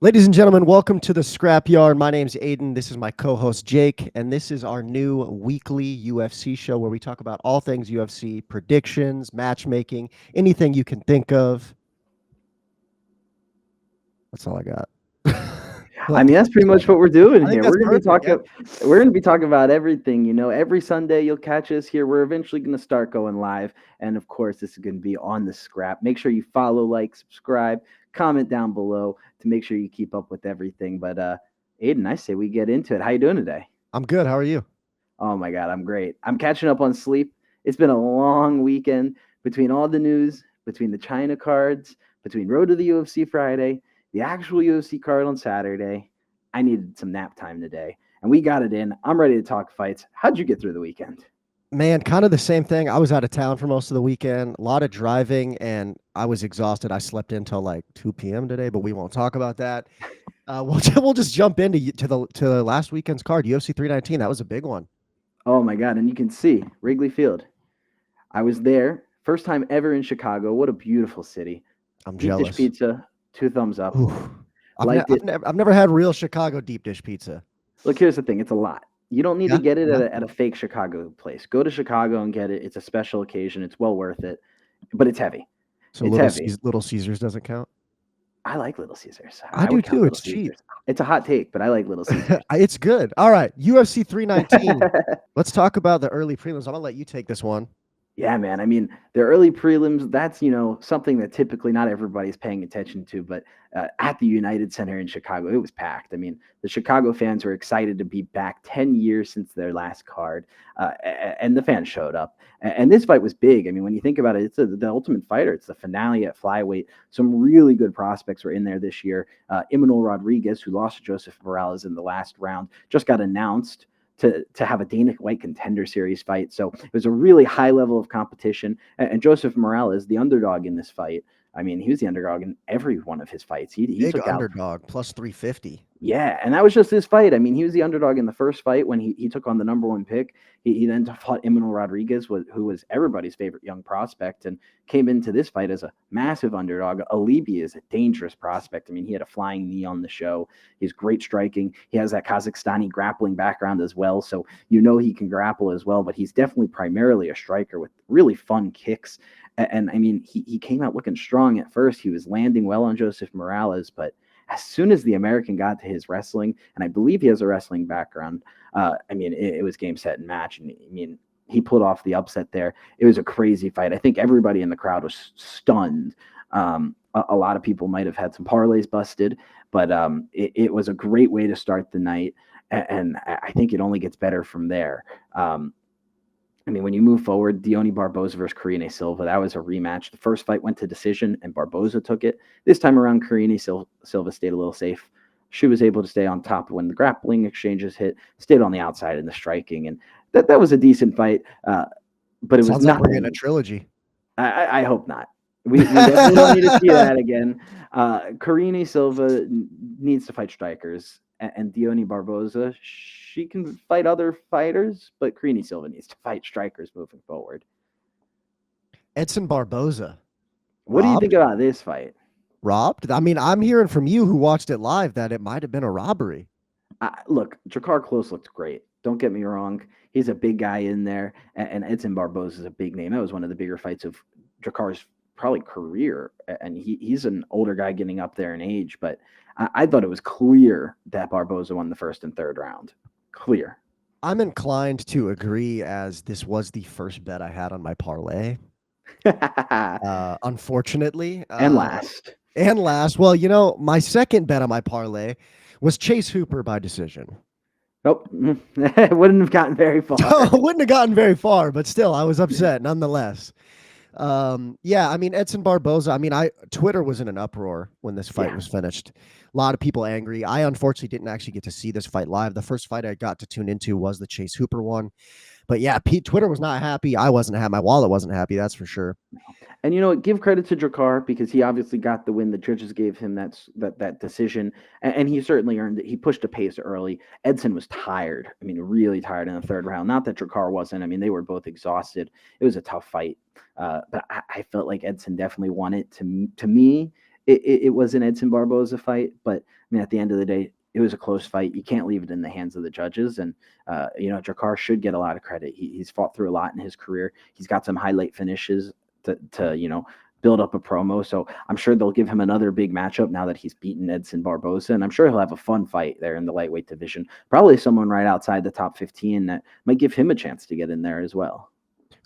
Ladies and gentlemen, welcome to the Scrapyard. My name's Aiden. This is my co-host Jake, and this is our new weekly UFC show where we talk about all things UFC, predictions, matchmaking, anything you can think of. That's all I got. I mean, that's pretty much what we're doing I think here. that's We're gonna be perfect. Yeah. talking. We're gonna be talking about everything. Every Sunday you'll catch us here. We're eventually gonna start going live, and of course, this is gonna be on the Scrap. Make sure you follow, like, subscribe, comment down below to make sure you keep up with everything. But Aiden, I say we get into it. How you doing today? I'm good. How are you? Oh my God, I'm great. I'm catching up on sleep. It's been a long weekend between all the news, between the China cards, between Road to the UFC Friday, the actual UFC card on Saturday. I needed some nap time today, and we got it in. I'm ready to talk fights. How'd you get through the weekend? Man, kind of the same thing. I was out of town for most of the weekend, a lot of driving, and I was exhausted. I slept until like 2 p.m. today, but we won't talk about that. We'll just jump into to last weekend's card, UFC 319. That was a big one. Oh my God, and you can see Wrigley Field. I was there, first time ever in Chicago. What a beautiful city. I'm Deep dish jealous. pizza, two thumbs up. Ooh. Liked it. I've never had real Chicago deep dish pizza. Look, here's the thing. It's a lot. You don't need to Yeah, get it yeah. at a fake Chicago place. Go to Chicago and get it. It's a special occasion. It's well worth it, but it's heavy. So It's heavy. Little Caesars doesn't count. I like Little Caesars. I I do would count too. Little It's cheap. Caesars. It's a hot take, but I like Little Caesars. It's good. All right, UFC 319. Let's talk about the early prelims. I'm gonna let you take this one. Yeah, man. I mean, the early prelims, that's, something that typically not everybody's paying attention to. But at the United Center in Chicago, it was packed. I mean, the Chicago fans were excited to be back 10 years since their last card, and the fans showed up. And this fight was big. I mean, when you think about it, it's the Ultimate Fighter. It's the finale at flyweight. Some really good prospects were in there this year. Imanol Rodriguez, who lost to Joseph Morales in the last round, just got announced to have a Dana White Contender Series fight. So it was a really high level of competition. And Joseph Morales, the underdog in this fight, I mean, he was the underdog in every one of his fights. He Big took out. underdog plus 350. Yeah, and that was just his fight. I mean, he was the underdog in the first fight when he took on the number one pick. He then fought Imanol Rodriguez, who was everybody's favorite young prospect, and came into this fight as a massive underdog. Alibi is a dangerous prospect. I mean, he had a flying knee on the show. He's great striking. He has that Kazakhstani grappling background as well, so he can grapple as well, but he's definitely primarily a striker with really fun kicks. And I mean, he came out looking strong at first. He was landing well on Joseph Morales, but as soon as the American got to his wrestling, and I believe he has a wrestling background, I mean, it was game, set, and match. And I mean, he pulled off the upset there. It was a crazy fight. I think everybody in the crowd was stunned. A lot of people might have had some parlays busted, but it was a great way to start the night. And I think it only gets better from there. I mean, when you move forward, Deone Barboza versus Karine Silva, that was a rematch. The first fight went to decision, and Barboza took it. This time around, Karine Silva stayed a little safe. She was able to stay on top when the grappling exchanges hit, stayed on the outside in the striking, and that was a decent fight. But it was Sounds like we're nothing. getting a trilogy. I hope not. We definitely don't need to see that again. Karine Silva needs to fight strikers, and Deone Barboza, she can fight other fighters, but Karine Silva needs to fight strikers moving forward. Edson Barboza. What do you Robbed? think about this fight? Robbed? I mean, I'm hearing from you who watched it live that it might have been a robbery. Look, Jakar Close looked great. Don't get me wrong. He's a big guy in there, and Edson Barboza is a big name. That was one of the bigger fights of Jakar's probably career, and he's an older guy getting up there in age, but I thought it was clear that Barboza won the first and third round. Clear. I'm inclined to agree, as this was the first bet I had on my parlay. Unfortunately. And last. And last. Well, my second bet on my parlay was Chase Hooper by decision. Nope. Wouldn't have gotten very far. Wouldn't have gotten very far, but still, I was upset nonetheless. Yeah, I mean, Edson Barboza, I mean, Twitter was in an uproar when this fight was finished. A lot of people angry. I unfortunately didn't actually get to see this fight live. The first fight I got to tune into was the Chase Hooper one. But yeah, Twitter was not happy. I wasn't happy. My wallet wasn't happy, that's for sure. And give credit to Jakar because he obviously got the win. The judges gave him that decision, and he certainly earned it. He pushed a pace early. Edson was tired. I mean, really tired in the third round. Not that Jakar wasn't. I mean, they were both exhausted. It was a tough fight, but I felt like Edson definitely won it. To me, it was an Edson Barboza fight, but I mean, at the end of the day, it was a close fight. You can't leave it in the hands of the judges. And, Jakar should get a lot of credit. He's fought through a lot in his career. He's got some highlight finishes to build up a promo. So I'm sure they'll give him another big matchup now that he's beaten Edson Barboza. And I'm sure he'll have a fun fight there in the lightweight division. Probably someone right outside the top 15 that might give him a chance to get in there as well.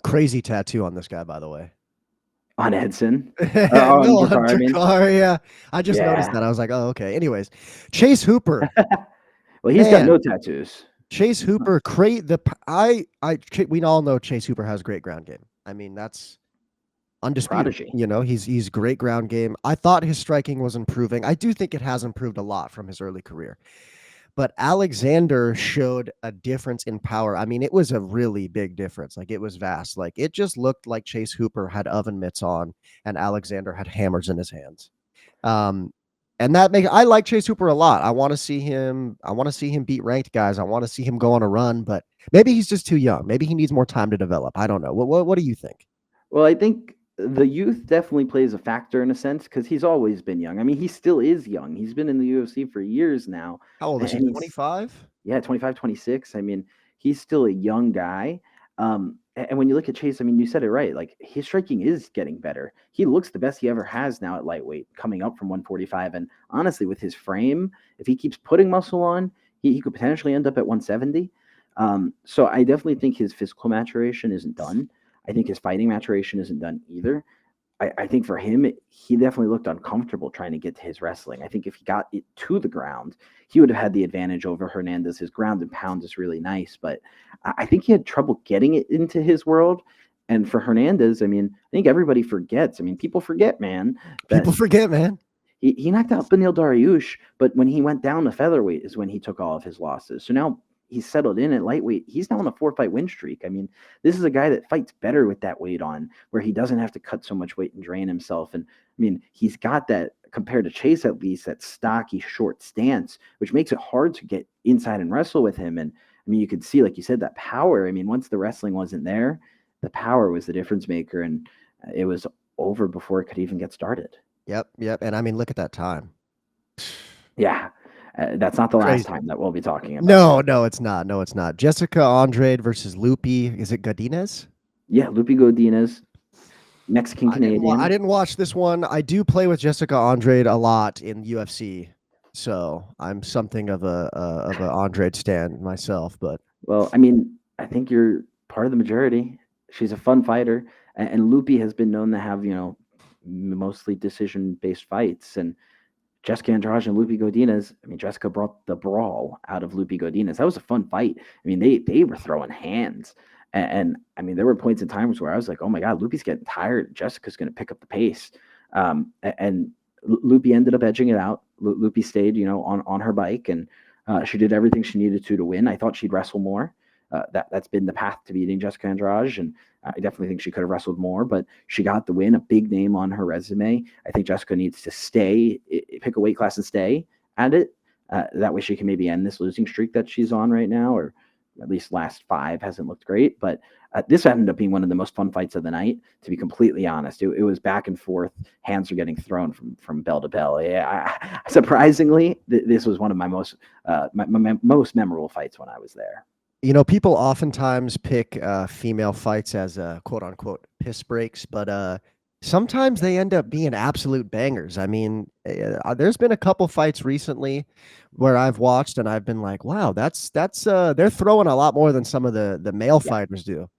Crazy tattoo on this guy, by the way. On Edson? On Jakar, yeah. I just noticed that. I was like, oh, okay. Anyways, Chase Hooper. Well, he's got no tattoos. Chase Hooper, we all know Chase Hooper has great ground game. I mean, that's undisputed. Prodigy. He's great ground game. I thought his striking was improving. I do think it has improved a lot from his early career. But Alexander showed a difference in power. I mean, it was a really big difference. Like, it was vast. Like, it just looked like Chase Hooper had oven mitts on and Alexander had hammers in his hands. And I like Chase Hooper a lot. I want to see him beat ranked guys. I want to see him go on a run, but maybe he's just too young. Maybe he needs more time to develop. I don't know. What do you think? Well, I think the youth definitely plays a factor in a sense because he's always been young. I mean, he still is young. He's been in the UFC for years now. How old is he? 25? Yeah, 25, 26. I mean, he's still a young guy. And when you look at Chase, I mean, you said it right. Like, his striking is getting better. He looks the best he ever has now at lightweight, coming up from 145. And honestly, with his frame, if he keeps putting muscle on, he could potentially end up at 170. So I definitely think his physical maturation isn't done. I think his fighting maturation isn't done either. I think for him, he definitely looked uncomfortable trying to get to his wrestling. I think if he got it to the ground, he would have had the advantage over Hernandez. His ground and pound is really nice, but I think he had trouble getting it into his world. And for Hernandez, I mean, I think everybody forgets. I mean, people forget, man. People forget, man. He knocked out Beneil Dariush, but when he went down to featherweight is when he took all of his losses. So now he's settled in at lightweight. He's now on a 4-fight win streak. I mean, this is a guy that fights better with that weight on, where he doesn't have to cut so much weight and drain himself. And I mean, he's got that, compared to Chase at least, that stocky short stance, which makes it hard to get inside and wrestle with him. And I mean, you could see, like you said, that power. I mean, once the wrestling wasn't there, the power was the difference maker, and it was over before it could even get started. Yep. And I mean, look at that time. Yeah. That's not the last time that we'll be talking about. No, it's not. Jessica Andrade versus Lupi. Is it Godinez? Yeah, Lupi Godinez, Mexican Canadian. I didn't watch this one. I do play with Jessica Andrade a lot in UFC, so I'm something of a Andrade stan myself. But well, I mean, I think you're part of the majority. She's a fun fighter, and Lupi has been known to have mostly decision-based fights. And Jessica Andrade and Lupi Godinez, I mean, Jessica brought the brawl out of Lupi Godinez. That was a fun fight. I mean, they were throwing hands. And I mean, there were points in times where I was like, oh my God, Lupi's getting tired. Jessica's going to pick up the pace. And Lupi ended up edging it out. Lupi stayed, on her bike, and she did everything she needed to win. I thought she'd wrestle more. That's been the path to beating Jessica Andrade, and I definitely think she could have wrestled more, but she got the win, a big name on her resume. I think Jessica needs to pick a weight class and stay at it. That way she can maybe end this losing streak that she's on right now, or at least last 5 hasn't looked great. But this ended up being one of the most fun fights of the night, to be completely honest. It was back and forth. Hands are getting thrown from bell to bell. Yeah, surprisingly, this was one of my most memorable fights when I was there. People oftentimes pick female fights as quote unquote piss breaks, but sometimes they end up being absolute bangers. I mean, there's been a couple fights recently where I've watched and I've been like, wow, that's they're throwing a lot more than some of the male fighters do.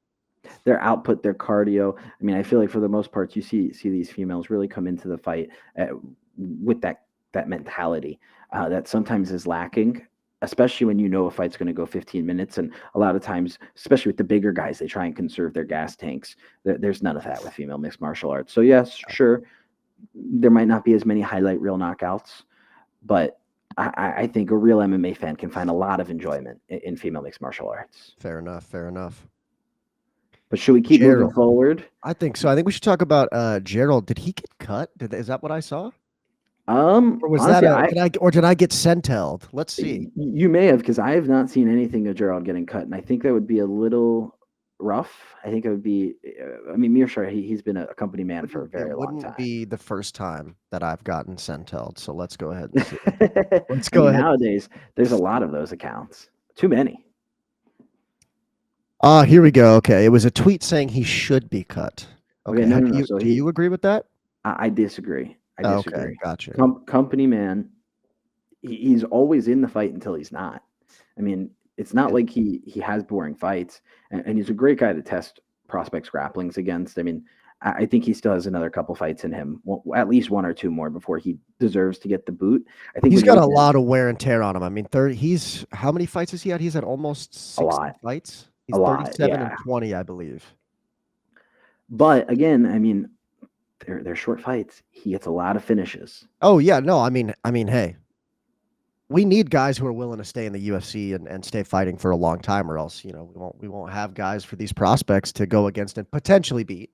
Their output, their cardio. I mean, I feel like for the most part, you see these females really come into the fight with that mentality that sometimes is lacking, especially when a fight's going to go 15 minutes. And a lot of times, especially with the bigger guys, they try and conserve their gas tanks. There's none of that with female mixed martial arts. So yes, sure, there might not be as many highlight reel knockouts, but I think a real MMA fan can find a lot of enjoyment in female mixed martial arts. Fair enough. But should we keep moving forward? I think so. I think we should talk about Gerald. Did he get cut? Is that what I saw? Or was honestly, did I get senteled? Let's see. You may have, because I have not seen anything of Gerald getting cut, and I think that would be a little rough. I think it would be. I mean, Mearshart, he's been a company man for a It very long wouldn't time. be the first time that I've gotten sent-held, so let's go ahead and see. Let's I go mean, ahead. nowadays there's a lot of those accounts. Too many. Here we go. Okay, it was a tweet saying he should be cut. Okay, Okay, no, how no, do no. you So do you agree with that? I disagree. I Okay, disagree. gotcha. Company man, he's always in the fight until he's not. I mean, it's not like he has boring fights, and he's a great guy to test prospects grapplings against. I mean, I think he still has another couple fights in him, at least one or two more before he deserves to get the boot. I think He's when you got a look at lot of wear and tear on him. I mean, 30. He's how many fights has he had? He's had almost a 60 lot, fights. a He's lot, 37 and yeah. 20, I believe. But again, I mean, they're short fights. He gets a lot of finishes. Oh yeah, no, I mean, hey, we need guys who are willing to stay in the UFC and stay fighting for a long time, or else we won't have guys for these prospects to go against and potentially beat.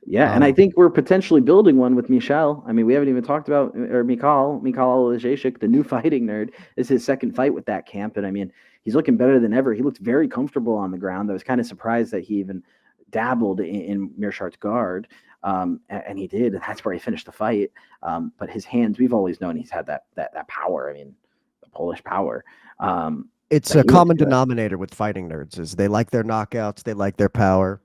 Yeah, and I think we're potentially building one with Michel. I mean, we haven't even talked about or Mikhail Olejashik, the new fighting nerd. This is his second fight with that camp, and I mean, he's looking better than ever. He looked very comfortable on the ground. I was kind of surprised that he even dabbled in Mearshart's guard, and he did, and that's where he finished the fight. But his hands, we've always known he's had that power. I mean, the Polish power. It's But a he looked common good. denominator with fighting nerds is they like their knockouts, they like their power.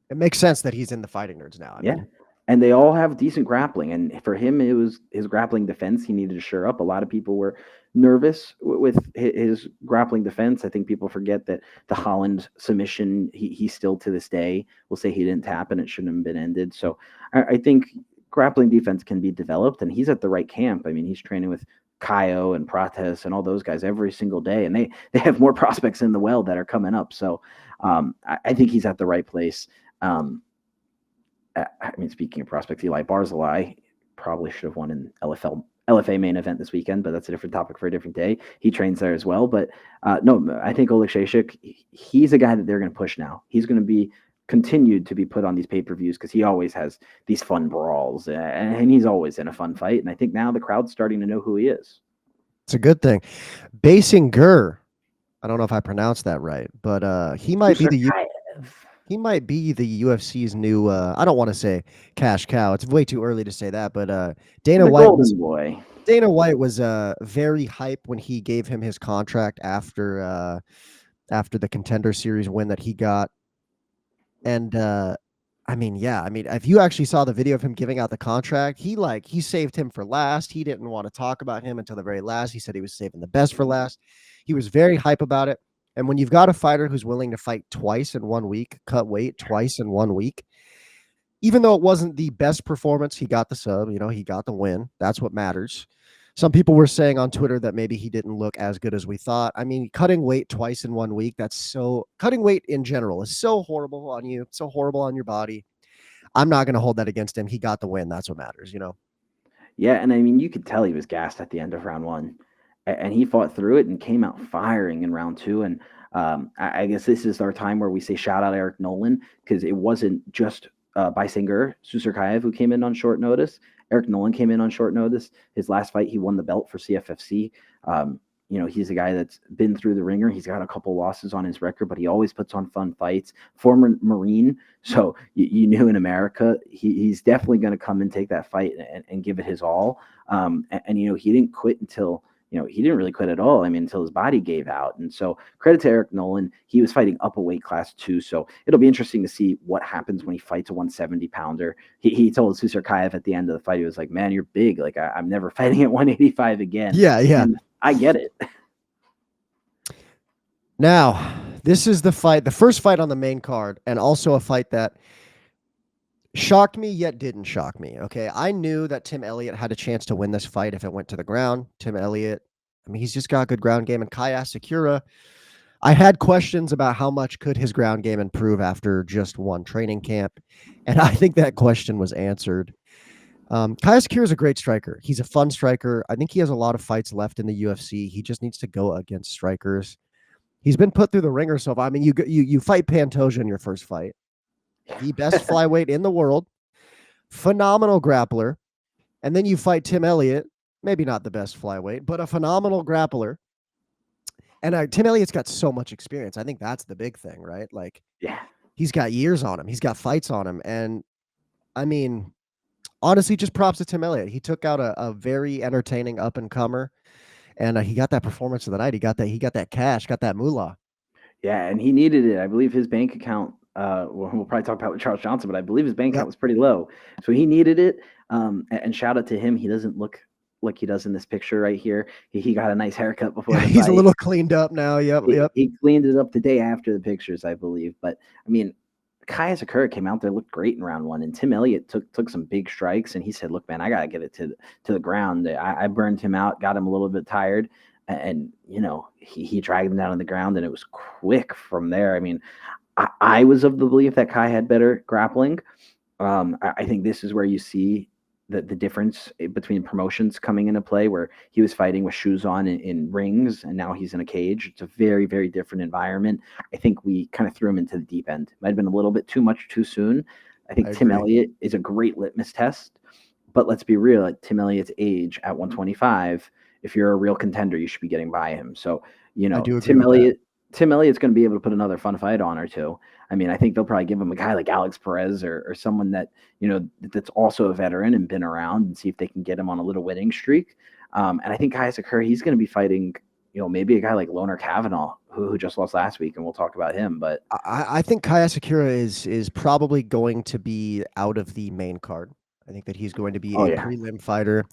It makes sense that he's in the fighting nerds now. I Yeah. mean, And they all have decent grappling. And for him, it was his grappling defense. He needed to shore up. A lot of people were nervous with his grappling defense. I think people forget that the Holland submission, he still to this day will say he didn't tap and it shouldn't have been ended. So I think grappling defense can be developed, and he's at the right camp. I mean, he's training with Kaio and Prates and all those guys every single day, and they have more prospects in the well that are coming up. So I think he's at the right place. I mean, speaking of prospects, Eli Barzilai probably should have won an LFA main event this weekend, but that's a different topic for a different day. He trains there as well. But no, I think Oleg Shashik, he's a guy that they're going to push now. He's going to be continued to be put on these pay-per-views because he always has these fun brawls, and he's always in a fun fight. And I think now the crowd's starting to know who he is. it's a good thing. Basinger, I don't know if I pronounced that right, but he might be he might be the UFC's new I don't want to say cash cow. It's way too early to say that, but Dana The White was golden boy. very hype when he gave him his contract after the Contender Series win that he got. And I mean, yeah, I mean, if you actually saw the video of him giving out the contract, he saved him for last. He didn't want to talk about him until the very last. He said he was saving the best for last. He was very hype about it. And when you've got a fighter who's willing to fight twice in 1 week, cut weight twice in 1 week, even though it wasn't the best performance, he got the sub, he got the win. That's what matters. Some people were saying on Twitter that maybe he didn't look as good as we thought. I mean, cutting weight twice in 1 week, cutting weight in general is so horrible on you, so horrible on your body. I'm not going to hold that against him. He got the win. That's what matters. Yeah, and I mean, you could tell he was gassed at the end of round one, and he fought through it and came out firing in round two. And I guess this is our time where we say shout out Eric Nolan, because it wasn't just Bisinger Susurkayev who came in on short notice. Eric Nolan came in on short notice. His last fight, he won the belt for CFFC. He's a guy that's been through the ringer. He's got a couple losses on his record, but he always puts on fun fights. Former Marine, so you knew in America, he's definitely going to come and take that fight and give it his all. He didn't quit until, he didn't really quit at all. I mean, until his body gave out. And so credit to Eric Nolan. He was fighting up a weight class too. So it'll be interesting to see what happens when he fights a 170 pounder. He told Susurkayev at the end of the fight, he was like, man, you're big. Like I'm never fighting at 185 again. Yeah. And I get it. Now, this is the first fight on the main card, and also a fight that shocked me yet didn't shock me. Okay, I knew that Tim Elliott had a chance to win this fight if it went to the ground. Tim Elliott, I mean, he's just got good ground game. And Kai Asakura, I had questions about how much could his ground game improve after just one training camp, and I think that question was answered. Kai Asakura is a great striker. He's a fun striker. I think he has a lot of fights left in the UFC. He just needs to go against strikers. He's been put through the ringer so far. I mean, you fight Pantoja in your first fight, the best flyweight in the world, phenomenal grappler, and then you fight Tim Elliott, maybe not the best flyweight, but a phenomenal grappler. And Tim Elliott's got so much experience. I think that's the big thing, right? Like, Yeah. he's got years on him. He's got fights on him. And I mean, honestly, just props to Tim Elliott. He took out a very entertaining up and comer, and he got that performance of the night. He got that cash, got that moolah. Yeah, and he needed it. I believe his bank account. We'll probably talk about with Charles Johnson, but I believe his bank Yep. account was pretty low, so he needed it. And shout out to him. He doesn't look like he does in this picture right here. He got a nice haircut before the He's fight. a little cleaned up now. Yep, yep. He cleaned it up the day after the pictures, I believe. But I mean, Kai Sakura came out there, looked great in round one, and Tim Elliott took some big strikes, and he said, "Look, man, I gotta get it to the ground. I burned him out, got him a little bit tired, and you know he dragged him down on the ground, and it was quick from there. I mean, I was of the belief that Kai had better grappling. I think this is where you see the difference between promotions coming into play, where he was fighting with shoes on in rings, and now he's in a cage. It's a very, very different environment. I think we kind of threw him into the deep end. Might have been a little bit too much too soon. I think Tim Elliott is a great litmus test, but let's be real. At Tim Elliott's age, at 125, if you're a real contender, you should be getting by him. So, you know, Tim Elliott's going to be able to put another fun fight on or two. I mean, I think they'll probably give him a guy like Alex Perez or someone that, you know, that's also a veteran and been around, and see if they can get him on a little winning streak. And I think Kai Sakura, he's going to be fighting, you know, maybe a guy like Loner Kavanaugh, who just lost last week, and we'll talk about him. But I think Kai Sakura is probably going to be out of the main card. I think that he's going to be a prelim fighter,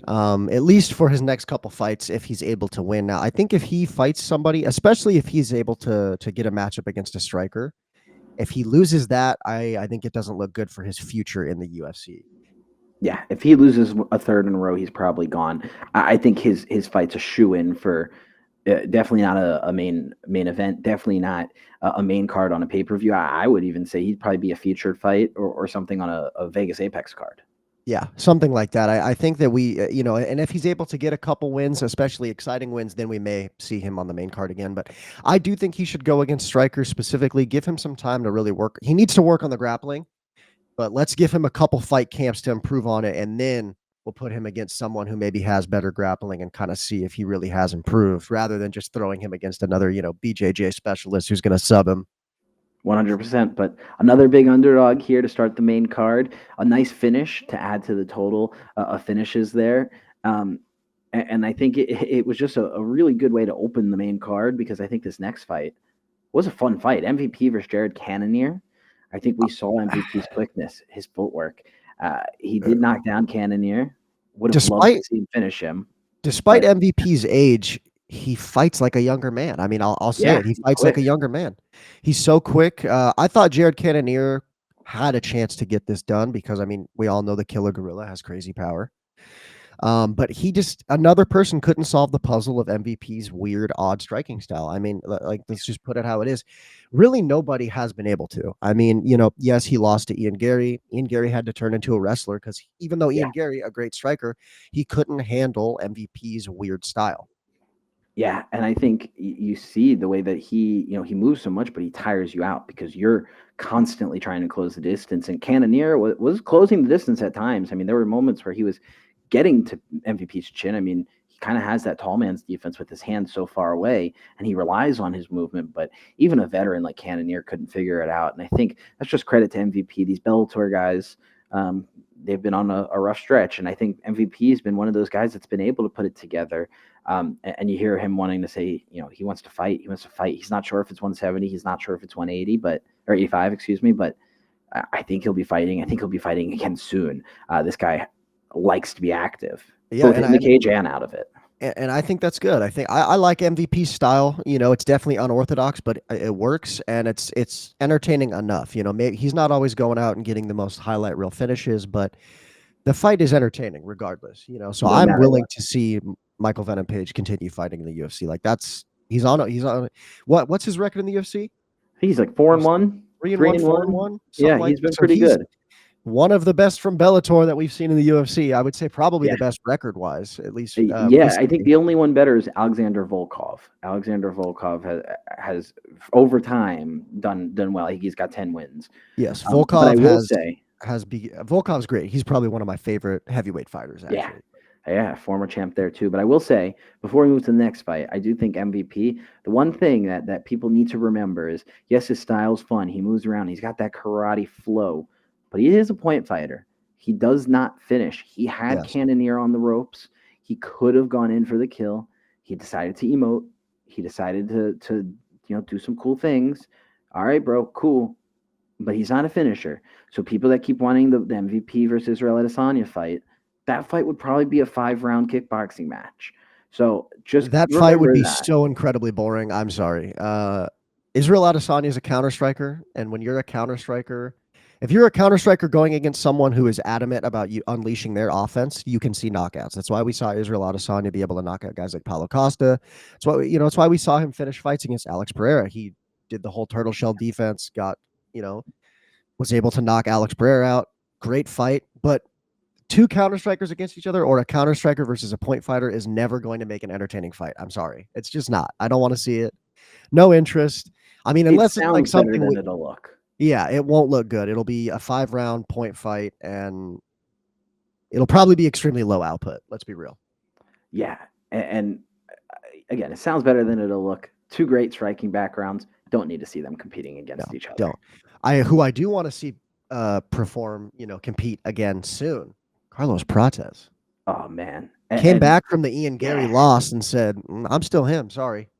at least for his next couple fights, if he's able to win. Now, I think if he fights somebody, especially if he's able to get a matchup against a striker, if he loses that, I think it doesn't look good for his future in the UFC. Yeah, if he loses a third in a row, he's probably gone. I think his fight's a shoe-in for definitely not a main event, definitely not a main card on a pay-per-view. I would even say he'd probably be a featured fight or something on a Vegas Apex card. Yeah, something like that. I think that we, you know, and if he's able to get a couple wins, especially exciting wins, then we may see him on the main card again. But I do think he should go against strikers specifically. Give him some time to really work. He needs to work on the grappling, but let's give him a couple fight camps to improve on it, and then we'll put him against someone who maybe has better grappling and kind of see if he really has improved, rather than just throwing him against another, you know, BJJ specialist who's going to sub him. 100%. But another big underdog here to start the main card. A nice finish to add to the total of finishes there. And I think it was just a really good way to open the main card, because I think this next fight was a fun fight. MVP versus Jared Cannonier. I think we saw MVP's quickness, his footwork. He did knock down Cannonier. Would have loved to see him finish him. Despite MVP's age, he fights like a younger man. I mean, I'll say it. He fights like a younger man. He's so quick. I thought Jared Cannonier had a chance to get this done because, I mean, we all know the Killer Gorilla has crazy power. But he just, another person couldn't solve the puzzle of MVP's weird, odd striking style. I mean, like, let's just put it how it is. Really, nobody has been able to. I mean, you know, yes, he lost to Ian Gary. Ian Gary had to turn into a wrestler because even though Ian Gary, a great striker, he couldn't handle MVP's weird style. Yeah, and I think you see the way that he moves so much, but he tires you out because you're constantly trying to close the distance. And Cannonier was closing the distance at times. I mean, there were moments where he was getting to MVP's chin. I mean, he kind of has that tall man's defense with his hands so far away, and he relies on his movement. But even a veteran like Cannonier couldn't figure it out. And I think that's just credit to MVP. These Bellator guys, they've been on a rough stretch, and I think MVP has been one of those guys that's been able to put it together. And you hear him wanting to say, you know, he wants to fight. He wants to fight. He's not sure if it's 170. He's not sure if it's 180, or 85, excuse me. But I think he'll be fighting. I think he'll be fighting again soon. This guy likes to be active, both in the cage and out of it. And I think that's good. I think I like MVP's style. You know, it's definitely unorthodox, but it works, and it's entertaining enough. You know, maybe he's not always going out and getting the most highlight reel finishes, but the fight is entertaining regardless. You know, so I'm willing to see Michael Venom Page continue fighting in the UFC. Like he's on. What's his record in the UFC? I think he's like 4-1, 3-1, 4-1. Yeah, he's been pretty good. One of the best from Bellator that we've seen in the UFC. I would say probably the best record-wise, at least. I think the only one better is Alexander Volkov. Alexander Volkov has over time done well. He's got 10 wins. Yes, Volkov Volkov's great. He's probably one of my favorite heavyweight fighters, actually. Yeah, former champ there too. But I will say, before we move to the next fight, I do think MVP, the one thing that people need to remember is, yes, his style's fun. He moves around. He's got that karate flow, but he is a point fighter. He does not finish. He had Yes. Cannonier on the ropes. He could have gone in for the kill. He decided to emote. He decided to do some cool things. All right, bro, cool. But he's not a finisher. So people that keep wanting the MVP versus Israel Adesanya fight, that fight would probably be a 5-round kickboxing match. So just That fight would remember be that. so incredibly boring. I'm sorry. Israel Adesanya is a counter striker, and when you're a counter striker, if you're a counter striker going against someone who is adamant about you unleashing their offense, you can see knockouts. That's why we saw Israel Adesanya be able to knock out guys like Paulo Costa. That's why it's why we saw him finish fights against Alex Pereira. He did the whole turtle shell defense, was able to knock Alex Pereira out. Great fight, but two counter strikers against each other or a counter striker versus a point fighter is never going to make an entertaining fight. I'm sorry. It's just not. I don't want to see it. No interest. I mean, It unless it's like sounds better something than it'll look. yeah, it won't look good. It'll be a 5-round point fight and it'll probably be extremely low output. Let's be real. Yeah. And again, it sounds better than it'll look. Two great striking backgrounds. Don't need to see them competing against each other. Don't. Who I do want to see perform, compete again soon. Carlos Prates. Oh, man. Came back from the Ian Gary loss and said, I'm still him. Sorry.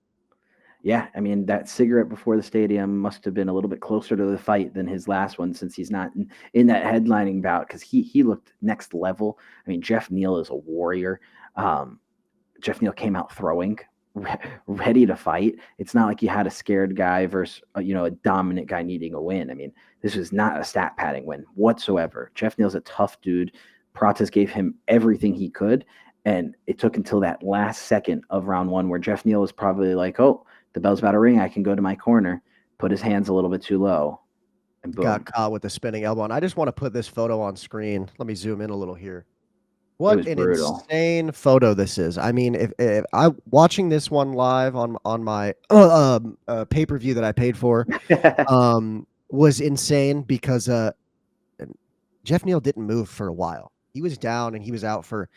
Yeah, I mean, that cigarette before the stadium must have been a little bit closer to the fight than his last one, since he's not in that headlining bout, because he looked next level. I mean, Jeff Neal is a warrior. Jeff Neal came out throwing, ready to fight. It's not like you had a scared guy versus a dominant guy needing a win. I mean, this was not a stat padding win whatsoever. Jeff Neal's a tough dude. Prates gave him everything he could, and it took until that last second of round one where Jeff Neal was probably like, "Oh, the bell's about to ring. I can go to my corner." Put his hands a little bit too low, and boom. Got caught with the spinning elbow. And I just want to put this photo on screen. Let me zoom in a little here. It What was an brutal. insane photo this is. I mean, if I watching this one live on my pay-per-view that I paid for was insane because Jeff Neal didn't move for a while. He was down and he was out for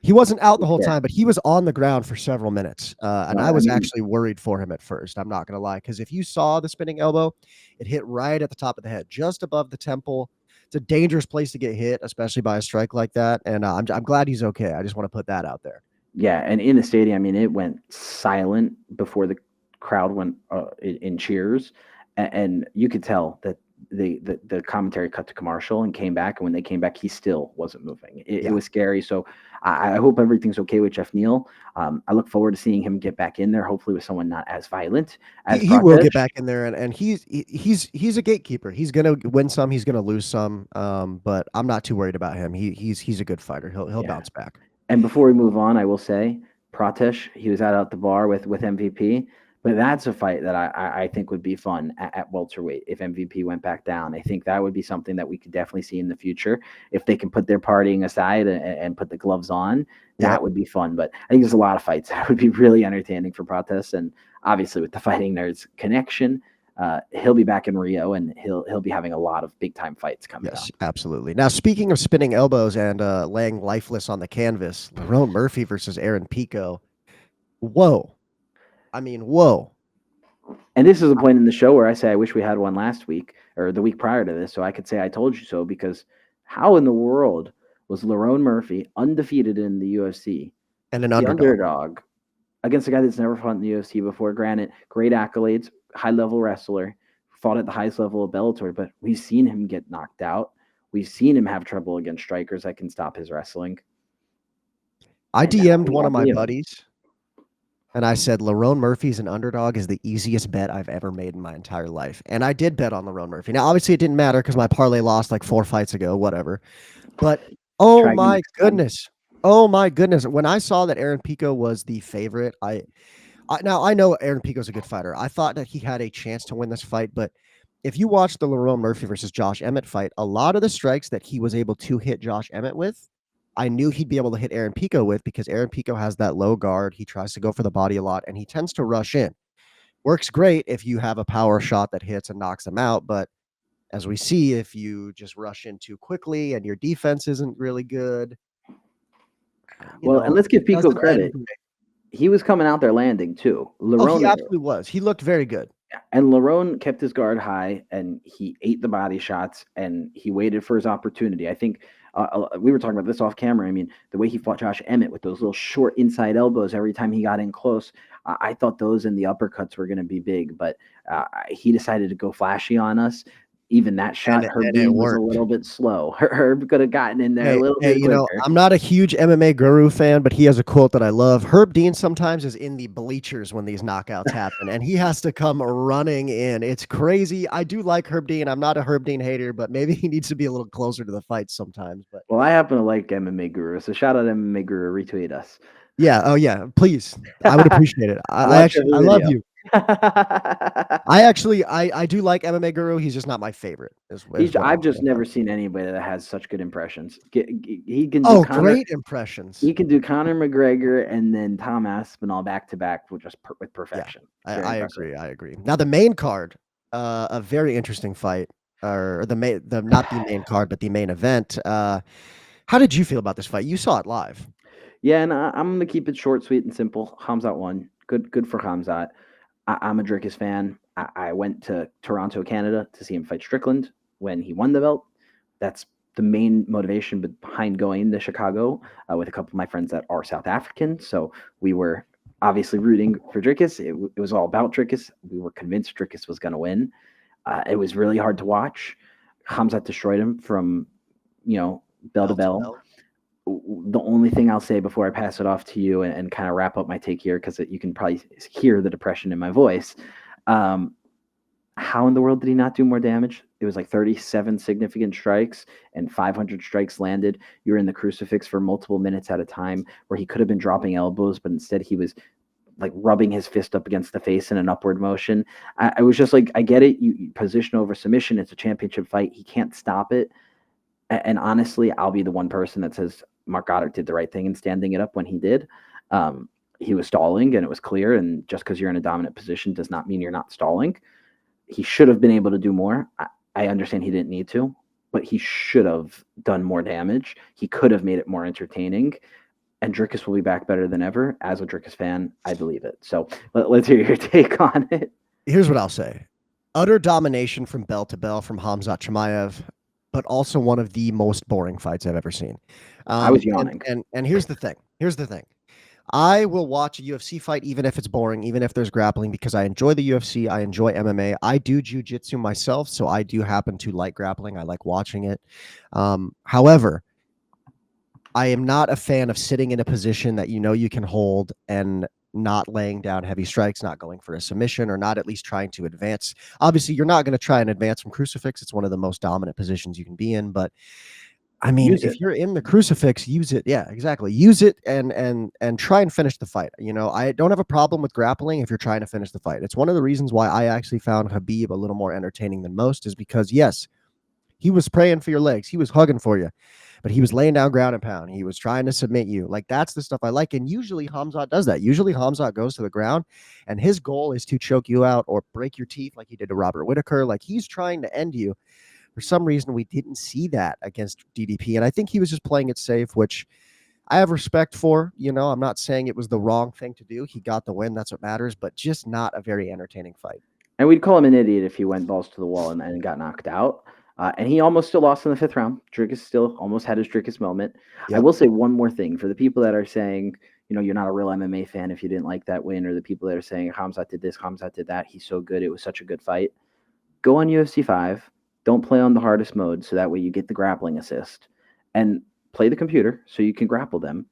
he wasn't out the whole time, but he was on the ground for several minutes. And I was actually worried for him at first. I'm not going to lie. Because if you saw the spinning elbow, it hit right at the top of the head, just above the temple. It's a dangerous place to get hit, especially by a strike like that. And I'm glad he's okay. I just want to put that out there. Yeah, and in the stadium, I mean, it went silent before the crowd went in cheers, and you could tell that the commentary cut to commercial and came back, and when they came back, he still wasn't moving. It was scary. So I hope everything's okay with Jeff Neal. I look forward to seeing him get back in there, hopefully with someone not as violent as He will get Prates. back in there, and he's a gatekeeper. He's gonna win some, he's gonna lose some. But I'm not too worried about him. He's a good fighter. He'll Yeah. bounce back. And before we move on, I will say Prates, he was out the bar with MVP, but that's a fight that I think would be fun at welterweight if MVP went back down. I think that would be something that we could definitely see in the future if they can put their partying aside and put the gloves on. That would be fun. But I think there's a lot of fights that would be really entertaining for Prates, and obviously with the Fighting Nerds connection. He'll be back in Rio, and he'll be having a lot of big time fights coming up. Yes, absolutely. Now, speaking of spinning elbows and laying lifeless on the canvas, Lerone Murphy versus Aaron Pico. Whoa. I mean, whoa. And this is a point in the show where I say I wish we had one last week or the week prior to this, so I could say I told you so, because how in the world was Lerone Murphy undefeated in the UFC, And an the underdog. against a guy that's never fought in the UFC before? Granted, great accolades, high level wrestler, fought at the highest level of Bellator, but we've seen him get knocked out. We've seen him have trouble against strikers that can stop his wrestling. I And DM'd we one got of my Liam. buddies, and I said, Lerone Murphy's an underdog is the easiest bet I've ever made in my entire life. And I did bet on Lerone Murphy. Now, obviously, it didn't matter because my parlay lost like 4 fights ago, whatever. But, oh Try again my next time. goodness. Oh my goodness. When I saw that Aaron Pico was the favorite, now I know Aaron Pico's a good fighter. I thought that he had a chance to win this fight, but if you watch the Lerone Murphy versus Josh Emmett fight, a lot of the strikes that he was able to hit Josh Emmett with, I knew he'd be able to hit Aaron Pico with, because Aaron Pico has that low guard. He tries to go for the body a lot, and he tends to rush in. Works great if you have a power shot that hits and knocks him out, but as we see, if you just rush in too quickly and your defense isn't really good, Well, and let's give Pico doesn't end credit. great. He was coming out there landing too. Oh, he Lerone absolutely was. He looked very good. and Lerone kept his guard high, and he ate the body shots, and he waited for his opportunity. I think we were talking about this off camera. I mean, the way he fought Josh Emmett with those little short inside elbows every time he got in close, I thought those and the uppercuts were going to be big, but he decided to go flashy on us. Even that shot, And Herb it Dean was a worked. little bit slow. Herb could have gotten in there a Hey, little hey, bit quicker. I'm not a huge MMA guru fan, but he has a quote that I love. Herb Dean sometimes is in the bleachers when these knockouts happen, and he has to come running in. It's crazy. I do like Herb Dean. I'm not a Herb Dean hater, but maybe he needs to be a little closer to the fight sometimes. But Well, I happen to like MMA Guru, so shout out MMA Guru, retweet us. yeah, oh yeah, please. I would appreciate it. Watch every I love video. you. I do like MMA Guru. He's just not my favorite. I've just never seen anybody that has such good impressions. He can do Oh, Conor, great impressions. he can do Conor McGregor and then Tom Aspinall back to back with with perfection. I agree. I agree. Now the main card, a very interesting fight, or the not the main card, but the main event. How did you feel about this fight? You saw it live. Yeah, and I'm gonna keep it short, sweet, and simple. Khamzat won. Good for Khamzat. I'm a Dricus fan. I went to Toronto, Canada to see him fight Strickland when he won the belt. That's the main motivation behind going to Chicago with a couple of my friends that are South African. So we were obviously rooting for Dricus. It was all about Dricus. We were convinced Dricus was going to win. It was really hard to watch. Khamzat destroyed him from, bell to bell. The only thing I'll say before I pass it off to you and kind of wrap up my take here, because you can probably hear the depression in my voice. How in the world did he not do more damage? It was like 37 significant strikes and 500 strikes landed. You were in the crucifix for multiple minutes at a time, where he could have been dropping elbows, but instead he was like rubbing his fist up against the face in an upward motion. I was just like, I get it. You position over submission. It's a championship fight. He can't stop it. And honestly, I'll be the one person that says Mark Goddard did the right thing in standing it up when he did. He was stalling, and it was clear. And just because you're in a dominant position does not mean you're not stalling. He should have been able to do more. I understand he didn't need to, but he should have done more damage. He could have made it more entertaining. And Dricus will be back better than ever. As a Dricus fan, I believe it. So let's hear your take on it. Here's what I'll say. Utter domination from bell to bell from Khamzat Chimaev, but also one of the most boring fights I've ever seen. I was yawning. And here's the thing. I will watch a UFC fight even if it's boring, even if there's grappling, because I enjoy the UFC. I enjoy MMA. I do jiu-jitsu myself, so I do happen to like grappling. I like watching it. However, I am not a fan of sitting in a position that you can hold and not laying down heavy strikes, not going for a submission, or not at least trying to advance. Obviously, you're not going to try and advance from crucifix. It's one of the most dominant positions you can be in, but I mean, if you're in the crucifix, use it. Yeah, exactly. Use it and try and finish the fight. I don't have a problem with grappling if you're trying to finish the fight. It's one of the reasons why I actually found Khabib a little more entertaining than most, is because, yes, he was praying for your legs. He was hugging for you, but he was laying down ground and pound. He was trying to submit you. Like, that's the stuff I like. And usually Khamzat does that. Usually Khamzat goes to the ground and his goal is to choke you out or break your teeth like he did to Robert Whittaker. Like, he's trying to end you. For some reason, we didn't see that against DDP. And I think he was just playing it safe, which I have respect for. I'm not saying it was the wrong thing to do. He got the win. That's what matters, but just not a very entertaining fight. And we'd call him an idiot if he went balls to the wall and got knocked out. And he almost still lost in the 5th round. Dricus still almost had his Dricus moment. Yep. I will say one more thing for the people that are saying, you're not a real MMA fan if you didn't like that win, or the people that are saying Khamzat did this, Khamzat did that, he's so good, it was such a good fight. Go on UFC 5. Don't play on the hardest mode, so that way you get the grappling assist. And play the computer so you can grapple them.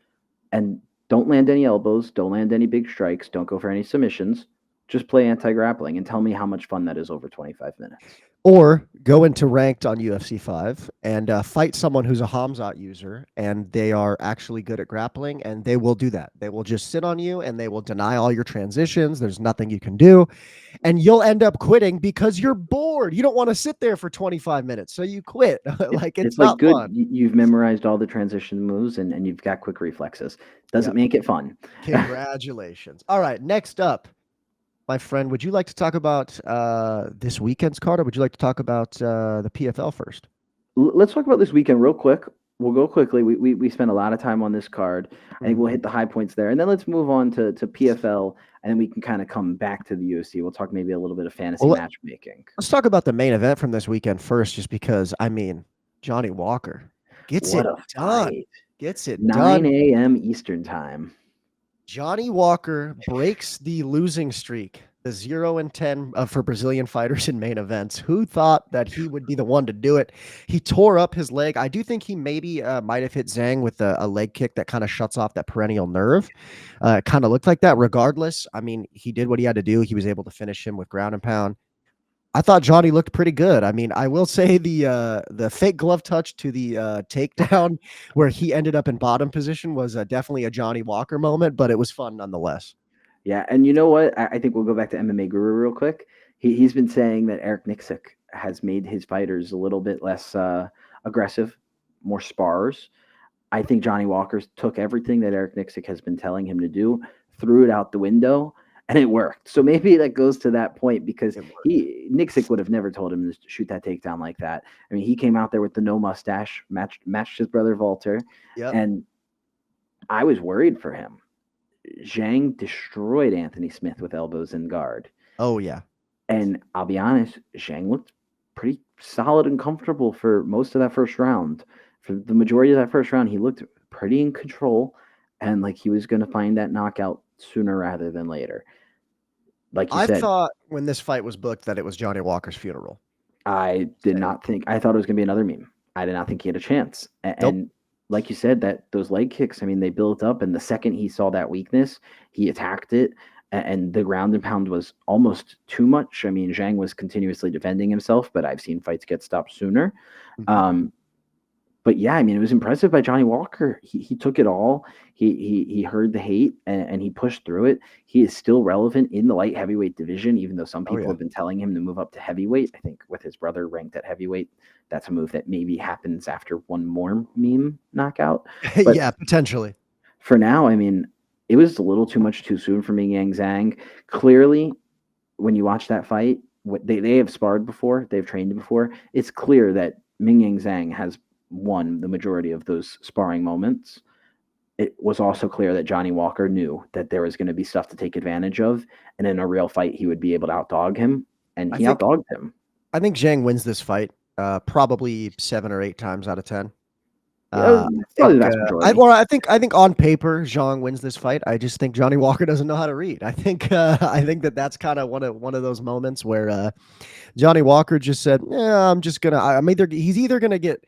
And don't land any elbows. Don't land any big strikes. Don't go for any submissions. Just play anti-grappling and tell me how much fun that is over 25 minutes. Or go into ranked on UFC 5 and fight someone who's a Khamzat user, and they are actually good at grappling, and they will do that. They will just sit on you, and they will deny all your transitions. There's nothing you can do, and you'll end up quitting because you're bored. You don't want to sit there for 25 minutes, so you quit. Like, it's not good. fun. You've memorized all the transition moves, and you've got quick reflexes. Doesn't make it fun. Congratulations. All right, next up. My friend, would you like to talk about this weekend's card, or would you like to talk about the PFL first? Let's talk about this weekend real quick. we'll go quickly. We spent a lot of time on this card. I think we'll hit the high points there, and then let's move on to PFL, and then we can kind of come back to the UFC. We'll talk maybe a little bit of fantasy Well, matchmaking. let's talk about the main event from this weekend first, just because, I mean, Johnny Walker gets What it a done. fight! Gets it 9 done. a.m. Eastern time. Johnny Walker breaks the losing streak, the 0-10 for Brazilian fighters in main events. Who thought that he would be the one to do it? He tore up his leg. I do think he maybe might have hit Zhang with a leg kick that kind of shuts off that perennial nerve. It kind of looked like that. Regardless, I mean, he did what he had to do. He was able to finish him with ground and pound. I thought Johnny looked pretty good. I mean, I will say the fake glove touch to the takedown where he ended up in bottom position was definitely a Johnny Walker moment, but it was fun nonetheless. Yeah, and you know what? I think we'll go back to MMA Guru real quick. He's been saying that Eric Nixick has made his fighters a little bit less aggressive, more spars. I think Johnny Walker took everything that Eric Nixick has been telling him to do, threw it out the window, and it worked. So maybe that goes to that point because Nixick would have never told him to shoot that takedown like that. I mean, he came out there with the no mustache, matched his brother Walter, and I was worried for him. Zhang destroyed Anthony Smith with elbows and guard. Oh, yeah. And I'll be honest, Zhang looked pretty solid and comfortable for most of that first round. For the majority of that first round, he looked pretty in control and like he was going to find that knockout sooner rather than later. Like you I said, thought when this fight was booked that it was Johnny Walker's funeral. I did not think, I thought it was going to be another meme. I did not think he had a chance. And like you said, that those leg kicks, I mean, they built up. And the second he saw that weakness, he attacked it. And the ground and pound was almost too much. I mean, Zhang was continuously defending himself, but I've seen fights get stopped sooner. But yeah, I mean, it was impressive by Johnny Walker. He took it all. He heard the hate and he pushed through it. He is still relevant in the light heavyweight division, even though some people have been telling him to move up to heavyweight. I think with his brother ranked at heavyweight, that's a move that maybe happens after one more meme knockout. But yeah, potentially. For now, I mean, it was a little too much too soon for Ming Yang Zhang. Clearly, when you watch that fight, they have sparred before, they've trained before. It's clear that Ming Yang Zhang has won the majority of those sparring moments. It was also clear that Johnny Walker knew that there was going to be stuff to take advantage of, and in a real fight, he would be able to outdog him, and he outdogged him. I think Zhang wins this fight probably 7 or 8 times out of 10. Probably the vast majority. I think on paper Zhang wins this fight. I just think Johnny Walker doesn't know how to read. I think that's kind of one of those moments where Johnny Walker just said, "Yeah, he's either gonna get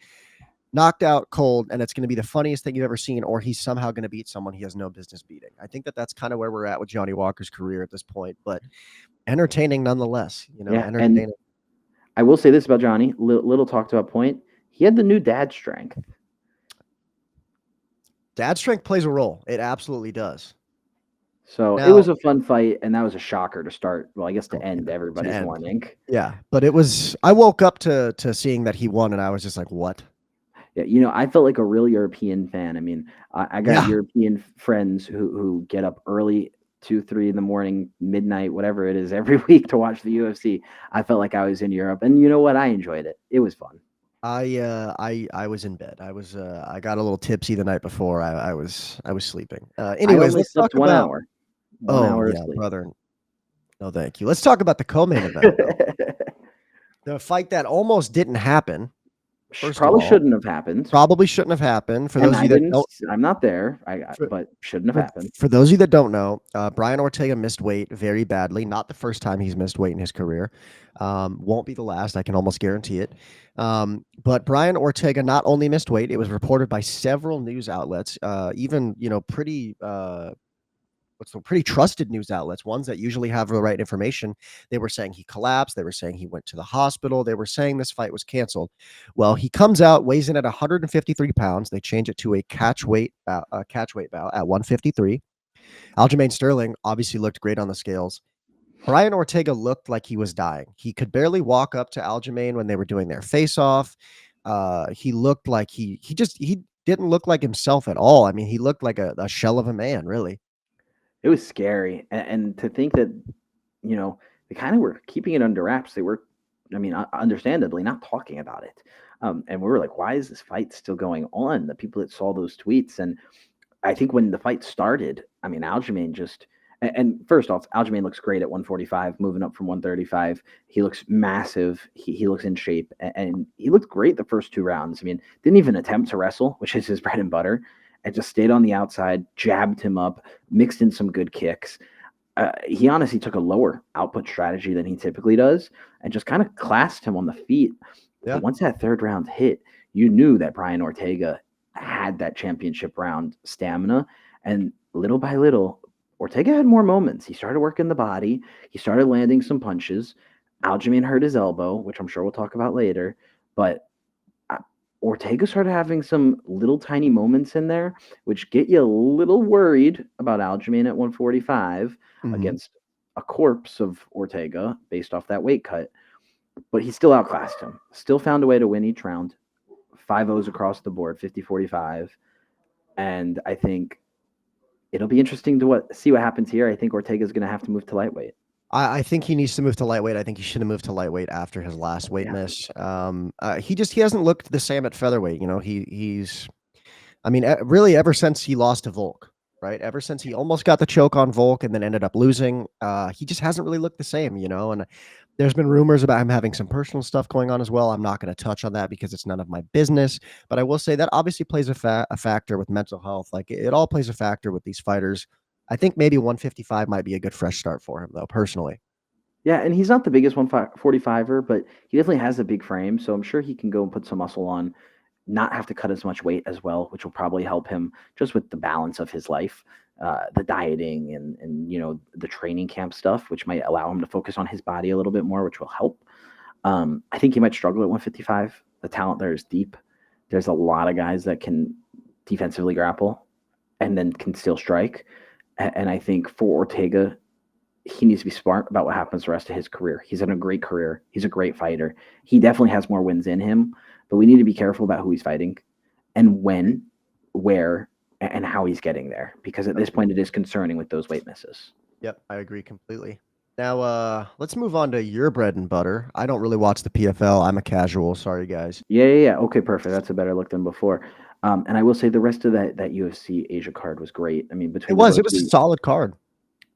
knocked out cold, and it's going to be the funniest thing you've ever seen, or he's somehow going to beat someone he has no business beating." I think that's kind of where we're at with Johnny Walker's career at this point, but entertaining nonetheless. Entertaining. And I will say this about Johnny, little talked about point. He had the new dad strength. Dad strength plays a role. It absolutely does. So it was a fun fight, and that was a shocker to start. Well, I guess to end everybody's morning. Yeah, but it was. I woke up to seeing that he won, and I was just like, "What?" Yeah, I felt like a real European fan. I mean, I got European friends who get up early, 2, 3 in the morning, midnight, whatever it is, every week to watch the UFC. I felt like I was in Europe, and you know what? I enjoyed it. It was fun. I was in bed. I got a little tipsy the night before. I was sleeping. Anyways, let's talk about 1 hour. 1 hour yeah, brother. No, thank you. Let's talk about the co-main event. The fight that almost didn't happen. Probably shouldn't have happened. Probably shouldn't have happened. For those of you that don't, I'm not there. But shouldn't have happened. For those of you that don't know, Brian Ortega missed weight very badly. Not the first time he's missed weight in his career. Won't be the last. I can almost guarantee it. But Brian Ortega not only missed weight, it was reported by several news outlets, even pretty trusted news outlets, ones that usually have the right information. They were saying he collapsed. They were saying he went to the hospital. They were saying this fight was canceled. Well, he comes out, weighs in at 153 pounds. They change it to a catch weight bout at 153. Aljamain Sterling obviously looked great on the scales. Brian Ortega looked like he was dying. He could barely walk up to Aljamain when they were doing their face-off. He looked like he didn't look like himself at all. I mean, he looked like a shell of a man, really. It was scary. And to think that, they kind of were keeping it under wraps. They were I mean, understandably, not talking about it. And we were like, why is this fight still going on? The people that saw those tweets. And I think when the fight started, I mean, Aljamain just, and first off, Aljamain looks great at 145, moving up from 135. He looks massive. He looks in shape, and he looked great the first 2 rounds. I mean, didn't even attempt to wrestle, which is his bread and butter, and just stayed on the outside, jabbed him up, mixed in some good kicks. He honestly took a lower output strategy than he typically does and just kind of classed him on the feet. But Yeah. once that 3rd round hit, you knew that Brian Ortega had that championship round stamina. And little by little, Ortega had more moments. He started working the body, he started landing some punches. Aljamain hurt his elbow, which I'm sure we'll talk about later. But Ortega started having some little tiny moments in there, which get you a little worried about Aljamain at 145 Mm-hmm. against a corpse of Ortega based off that weight cut. But he still outclassed him, still found a way to win each round. 5-0s across the board, 50-45. And I think it'll be interesting to see what happens here. I think Ortega's going to have to move to lightweight. I think he needs to move to lightweight. I think he should have moved to lightweight after his last weight Yeah. miss. He hasn't looked the same at featherweight. You know, he's I mean, really ever since he lost to Volk, right? Ever since he almost got the choke on Volk and then ended up losing, he just hasn't really looked the same, you know. And there's been rumors about him having some personal stuff going on as well. I'm not going to touch on that because it's none of my business. But I will say that obviously plays a factor with mental health. Like it all plays a factor with these fighters. I think maybe 155 might be a good fresh start for him, though, personally. Yeah, and he's not the biggest 145er, but he definitely has a big frame. So I'm sure he can go and put some muscle on, not have to cut as much weight as well, which will probably help him just with the balance of his life, the dieting and the training camp stuff, which might allow him to focus on his body a little bit more, which will help. I think he might struggle at 155. The talent there is deep. There's a lot of guys that can defensively grapple and then can still strike. And I think for Ortega, he needs to be smart about what happens the rest of his career. He's in a great career. He's a great fighter. He definitely has more wins in him, but we need to be careful about who he's fighting and when, where, and how he's getting there. Because at this point, it is concerning with those weight misses. Yep, I agree completely. Now, let's move on to your bread and butter. I don't really watch the PFL. I'm a casual. Sorry, guys. Yeah. Okay, perfect. That's a better look than before. And I will say the rest of that UFC Asia card was great. I mean, between It was a solid card.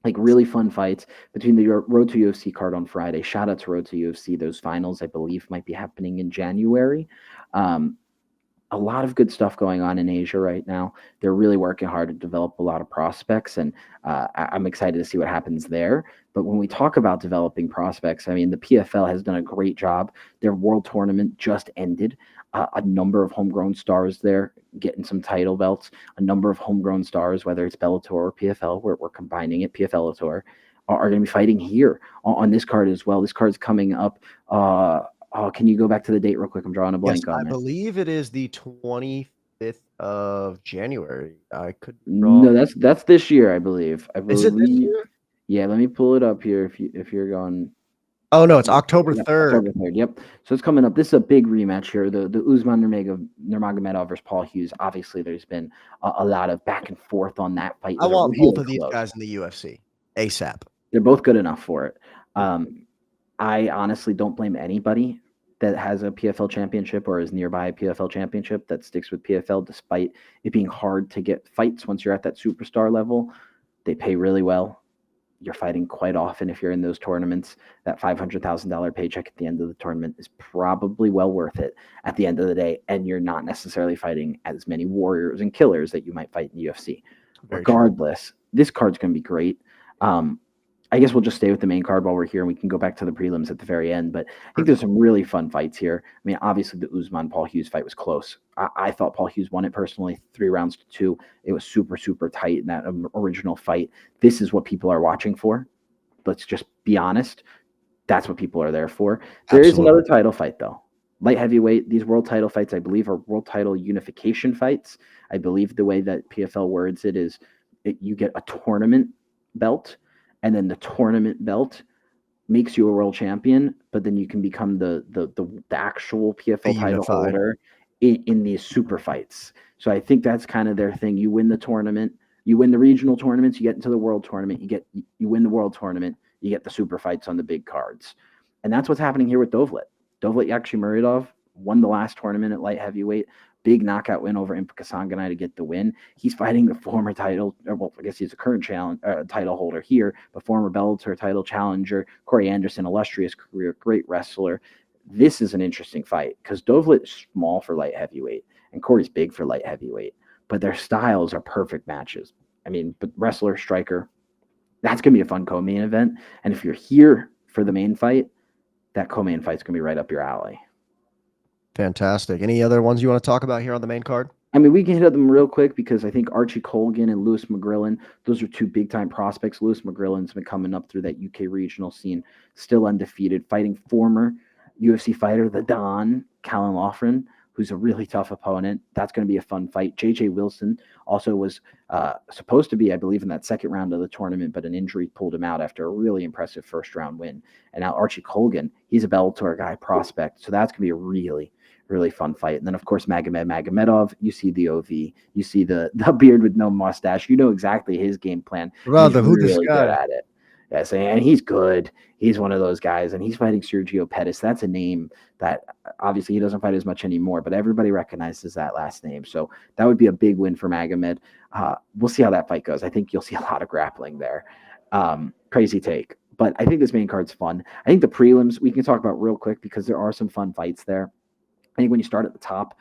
like really fun fights between the Road to UFC card on Friday. Shout out to Road to UFC. Those finals, I believe, might be happening in January. A lot of good stuff going on in Asia right now. They're really working hard to develop a lot of prospects, and I'm excited to see what happens there. But when we talk about developing prospects, I mean, the PFL has done a great job. Their world tournament just ended. A number of homegrown stars there getting some title belts. A number of homegrown stars, whether it's Bellator or PFL, we're combining it, PFL are going to be fighting here on this card as well. This card's coming up. Can you go back to the date real quick? I'm drawing a blank on I it. believe it is the 25th of January. I could be No, wrong. that's this year, I believe. Is it this year? Yeah, let me pull it up here if you're going. Oh no, it's October Yeah, 3rd. October 3rd. Yep. So it's coming up. This is a big rematch here. The Nurmagomedov versus Paul Hughes. Obviously, there's been a lot of back and forth on that fight. I want Really both of these close. guys in the UFC ASAP. They're both good enough for it. I honestly don't blame anybody that has a PFL championship or is nearby a PFL championship that sticks with PFL, despite it being hard to get fights once you're at that superstar level. They pay really well. You're fighting quite often if you're in those tournaments. That $500,000 paycheck at the end of the tournament is probably well worth it at the end of the day, and you're not necessarily fighting as many warriors and killers that you might fight in the UFC. Regardless, this card's going to be great. I guess we'll just stay with the main card while we're here, and we can go back to the prelims at the very end. But I think there's some really fun fights here. I mean, obviously the Usman-Paul Hughes fight was close. I thought Paul Hughes won it personally, 3-2. It was super, super tight in that original fight. This is what people are watching for. Let's just be honest. That's what people are there for. There is another title fight, though. Light heavyweight, these world title fights, I believe, are world title unification fights. I believe the way that PFL words it is you get a tournament belt, and then the tournament belt makes you a world champion, but then you can become the actual PFL title holder in these super fights. So I think that's kind of their thing. You win the tournament, you win the regional tournaments, you get into the world tournament, you win the world tournament, you get the super fights on the big cards. And that's what's happening here with Dovlet. Dovlet Yakshimuradov won the last tournament at light heavyweight. Big knockout win over Impa Kasanganay to get the win. He's fighting the former title, or well, I guess he's a current title holder here, but former Bellator title challenger, Corey Anderson, illustrious career, great wrestler. This is an interesting fight because Dovlet is small for light heavyweight and Corey's big for light heavyweight, but their styles are perfect matches. I mean, but wrestler, striker, that's going to be a fun co-main event. And if you're here for the main fight, that co-main fight's going to be right up your alley. Fantastic. Any other ones you want to talk about here on the main card? I mean, we can hit them real quick because I think Archie Colgan and Lewis McGrillen, those are two big-time prospects. Lewis McGrillen's been coming up through that UK regional scene, still undefeated, fighting former UFC fighter, the Don, Callan Loughran, who's a really tough opponent. That's going to be a fun fight. J.J. Wilson also was supposed to be, I believe, in that second round of the tournament, but an injury pulled him out after a really impressive first-round win. And now Archie Colgan, he's a Bellator guy prospect, so that's going to be a really fun fight. And then, of course, Magomedov, you see the OV, you see the beard with no mustache. You know exactly his game plan. Brother, he's who really this guy? good at it. Yes, and he's good. He's one of those guys, and he's fighting Sergio Pettis. That's a name that obviously he doesn't fight as much anymore, but everybody recognizes that last name. So that would be a big win for Magomed. We'll see how that fight goes. I think you'll see a lot of grappling there. Crazy take. But I think this main card's fun. I think the prelims we can talk about real quick because there are some fun fights there. I think when you start at the top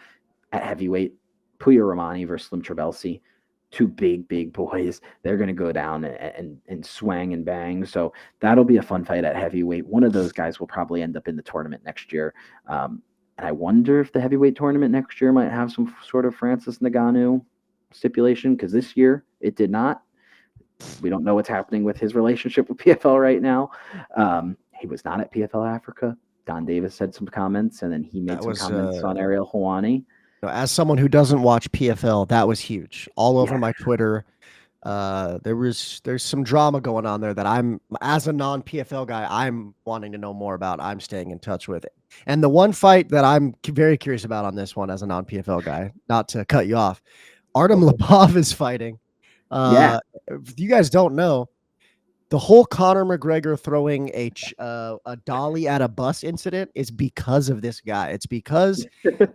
at heavyweight, Puya Romani versus Slim Trabelsi, two big boys. They're going to go down and swang and bang. So that'll be a fun fight at heavyweight. One of those guys will probably end up in the tournament next year. And I wonder if the heavyweight tournament next year might have some sort of Francis Ngannou stipulation because this year it did not. We don't know what's happening with his relationship with PFL right now. He was not at PFL Africa. Don Davis said some comments, and then he made some comments on Ariel Helwani. As someone who doesn't watch PFL, that was huge. All over my Twitter. There's some drama going on there that I'm, as a non-PFL guy, I'm wanting to know more about. I'm staying in touch with it. And the one fight that I'm very curious about on this one as a non-PFL guy, not to cut you off, Artem Lobov is fighting. If you guys don't know, the whole Conor McGregor throwing a dolly at a bus incident is because of this guy. It's because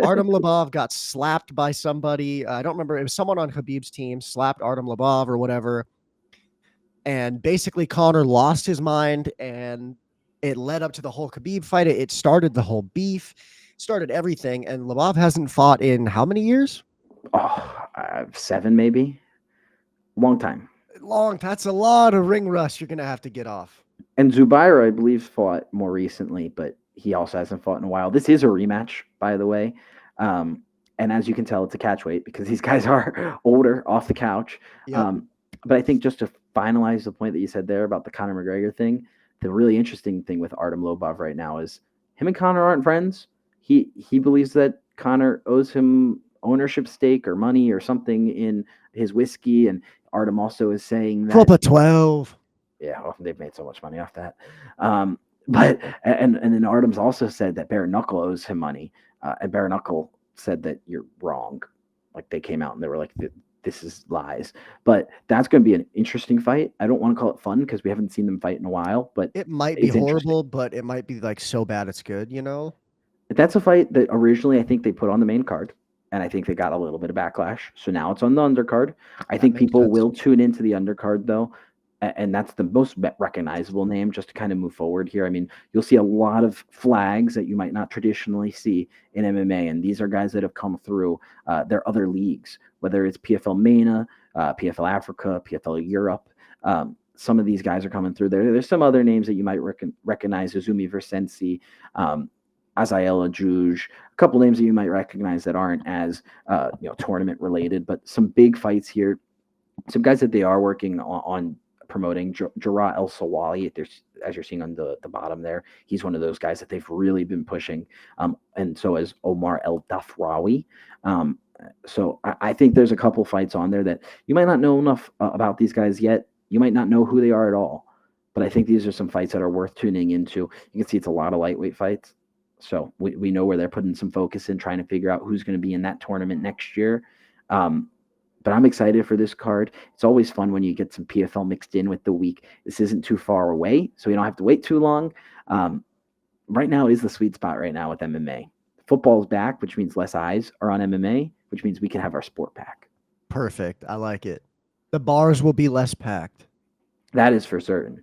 Artem Lobov got slapped by somebody. I don't remember. It was someone on Khabib's team slapped Artem Lobov or whatever. And basically Conor lost his mind and it led up to the whole Khabib fight. It started the whole beef, started everything. And Lobov hasn't fought in how many years? 7 maybe. Long time. That's a lot of ring rust you're going to have to get off. And Zubair, I believe, fought more recently, but he also hasn't fought in a while. This is a rematch, by the way. And as you can tell, it's a catch weight because these guys are older off the couch. Yep. But I think just to finalize the point that you said there about the Conor McGregor thing, the really interesting thing with Artem Lobov right now is him and Conor aren't friends. He believes that Conor owes him ownership stake or money or something in his whiskey, and Artem also is saying that Flip a 12. Yeah, well, they've made so much money off that. But then Artem's also said that Bare Knuckle owes him money, and Bare Knuckle said that you're wrong. Like they came out and they were like, "This is lies." But that's going to be an interesting fight. I don't want to call it fun because we haven't seen them fight in a while. But it might be horrible, but it might be like so bad it's good. You know, that's a fight that originally I think they put on the main card. And I think they got a little bit of backlash. So now it's on the undercard. I think people will tune into the undercard, though. And that's the most recognizable name just to kind of move forward here. I mean, you'll see a lot of flags that you might not traditionally see in MMA. And these are guys that have come through their other leagues, whether it's PFL MENA, PFL Africa, PFL Europe. Some of these guys are coming through there. There's some other names that you might recognize, Azumi Versensi, Azaela Juge, a couple names that you might recognize that aren't as tournament related, but some big fights here. Some guys that they are working on promoting. Jarrah El Sawali, as you're seeing on the bottom there, he's one of those guys that they've really been pushing. And so is Omar El Dafrawi. So I think there's a couple fights on there that you might not know enough about these guys yet. You might not know who they are at all, but I think these are some fights that are worth tuning into. You can see it's a lot of lightweight fights. So we know where they're putting some focus in, trying to figure out who's going to be in that tournament next year. But I'm excited for this card. It's always fun when you get some PFL mixed in with the week. This isn't too far away, so you don't have to wait too long. right now is the sweet spot right now with MMA. Football's back, which means less eyes are on MMA, which means we can have our sport back. Perfect. I like it. The bars will be less packed. That is for certain.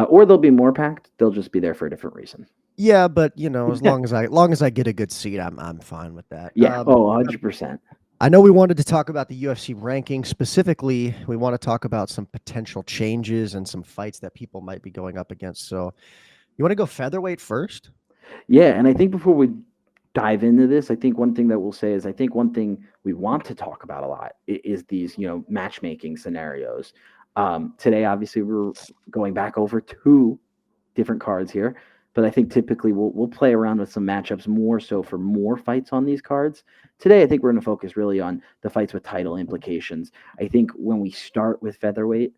Or they'll be more packed. They'll just be there for a different reason. Yeah, but as long as I get a good seat, I'm fine with that. Yeah. Oh, 100%. I know we wanted to talk about the UFC ranking. Specifically, we want to talk about some potential changes and some fights that people might be going up against. So, you want to go featherweight first? Yeah. And I think before we dive into this, I think one thing that we'll say is I think one thing we want to talk about a lot is these, matchmaking scenarios. Today, obviously, we're going back over two different cards here, but I think typically we'll play around with some matchups more so for more fights on these cards. Today, I think we're going to focus really on the fights with title implications. I think when we start with featherweight,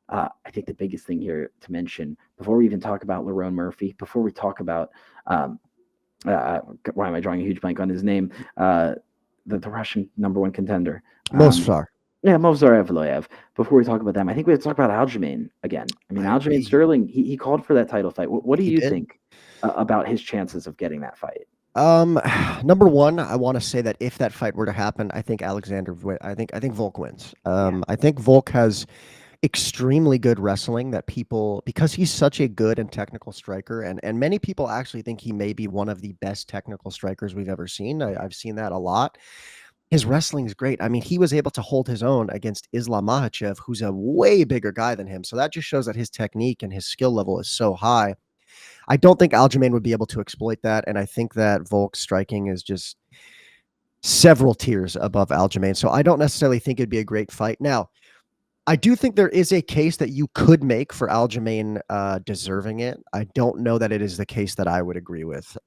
I think the biggest thing here to mention before we even talk about Lerone Murphy, before we talk about why am I drawing a huge blank on his name? The Russian number one contender. Movsar. Yeah, Movsar Evloev. Before we talk about them, I think we have to talk about Aljamain again. I mean, I Aljamain agree. Sterling, he called for that title fight. What do He you did. think about his chances of getting that fight? Number one, I want to say that if that fight were to happen, I think I think Volk wins. Yeah, I think Volk has extremely good wrestling that people because he's such a good and technical striker, and many people actually think he may be one of the best technical strikers we've ever seen. I've seen that a lot. His wrestling is great. I mean, he was able to hold his own against Islam Makhachev, who's a way bigger guy than him. So that just shows that his technique and his skill level is so high. I don't think Aljamain would be able to exploit that, and I think that Volk's striking is just several tiers above Aljamain. So I don't necessarily think it'd be a great fight. Now, I do think there is a case that you could make for Aljamain deserving it. I don't know that it is the case that I would agree with.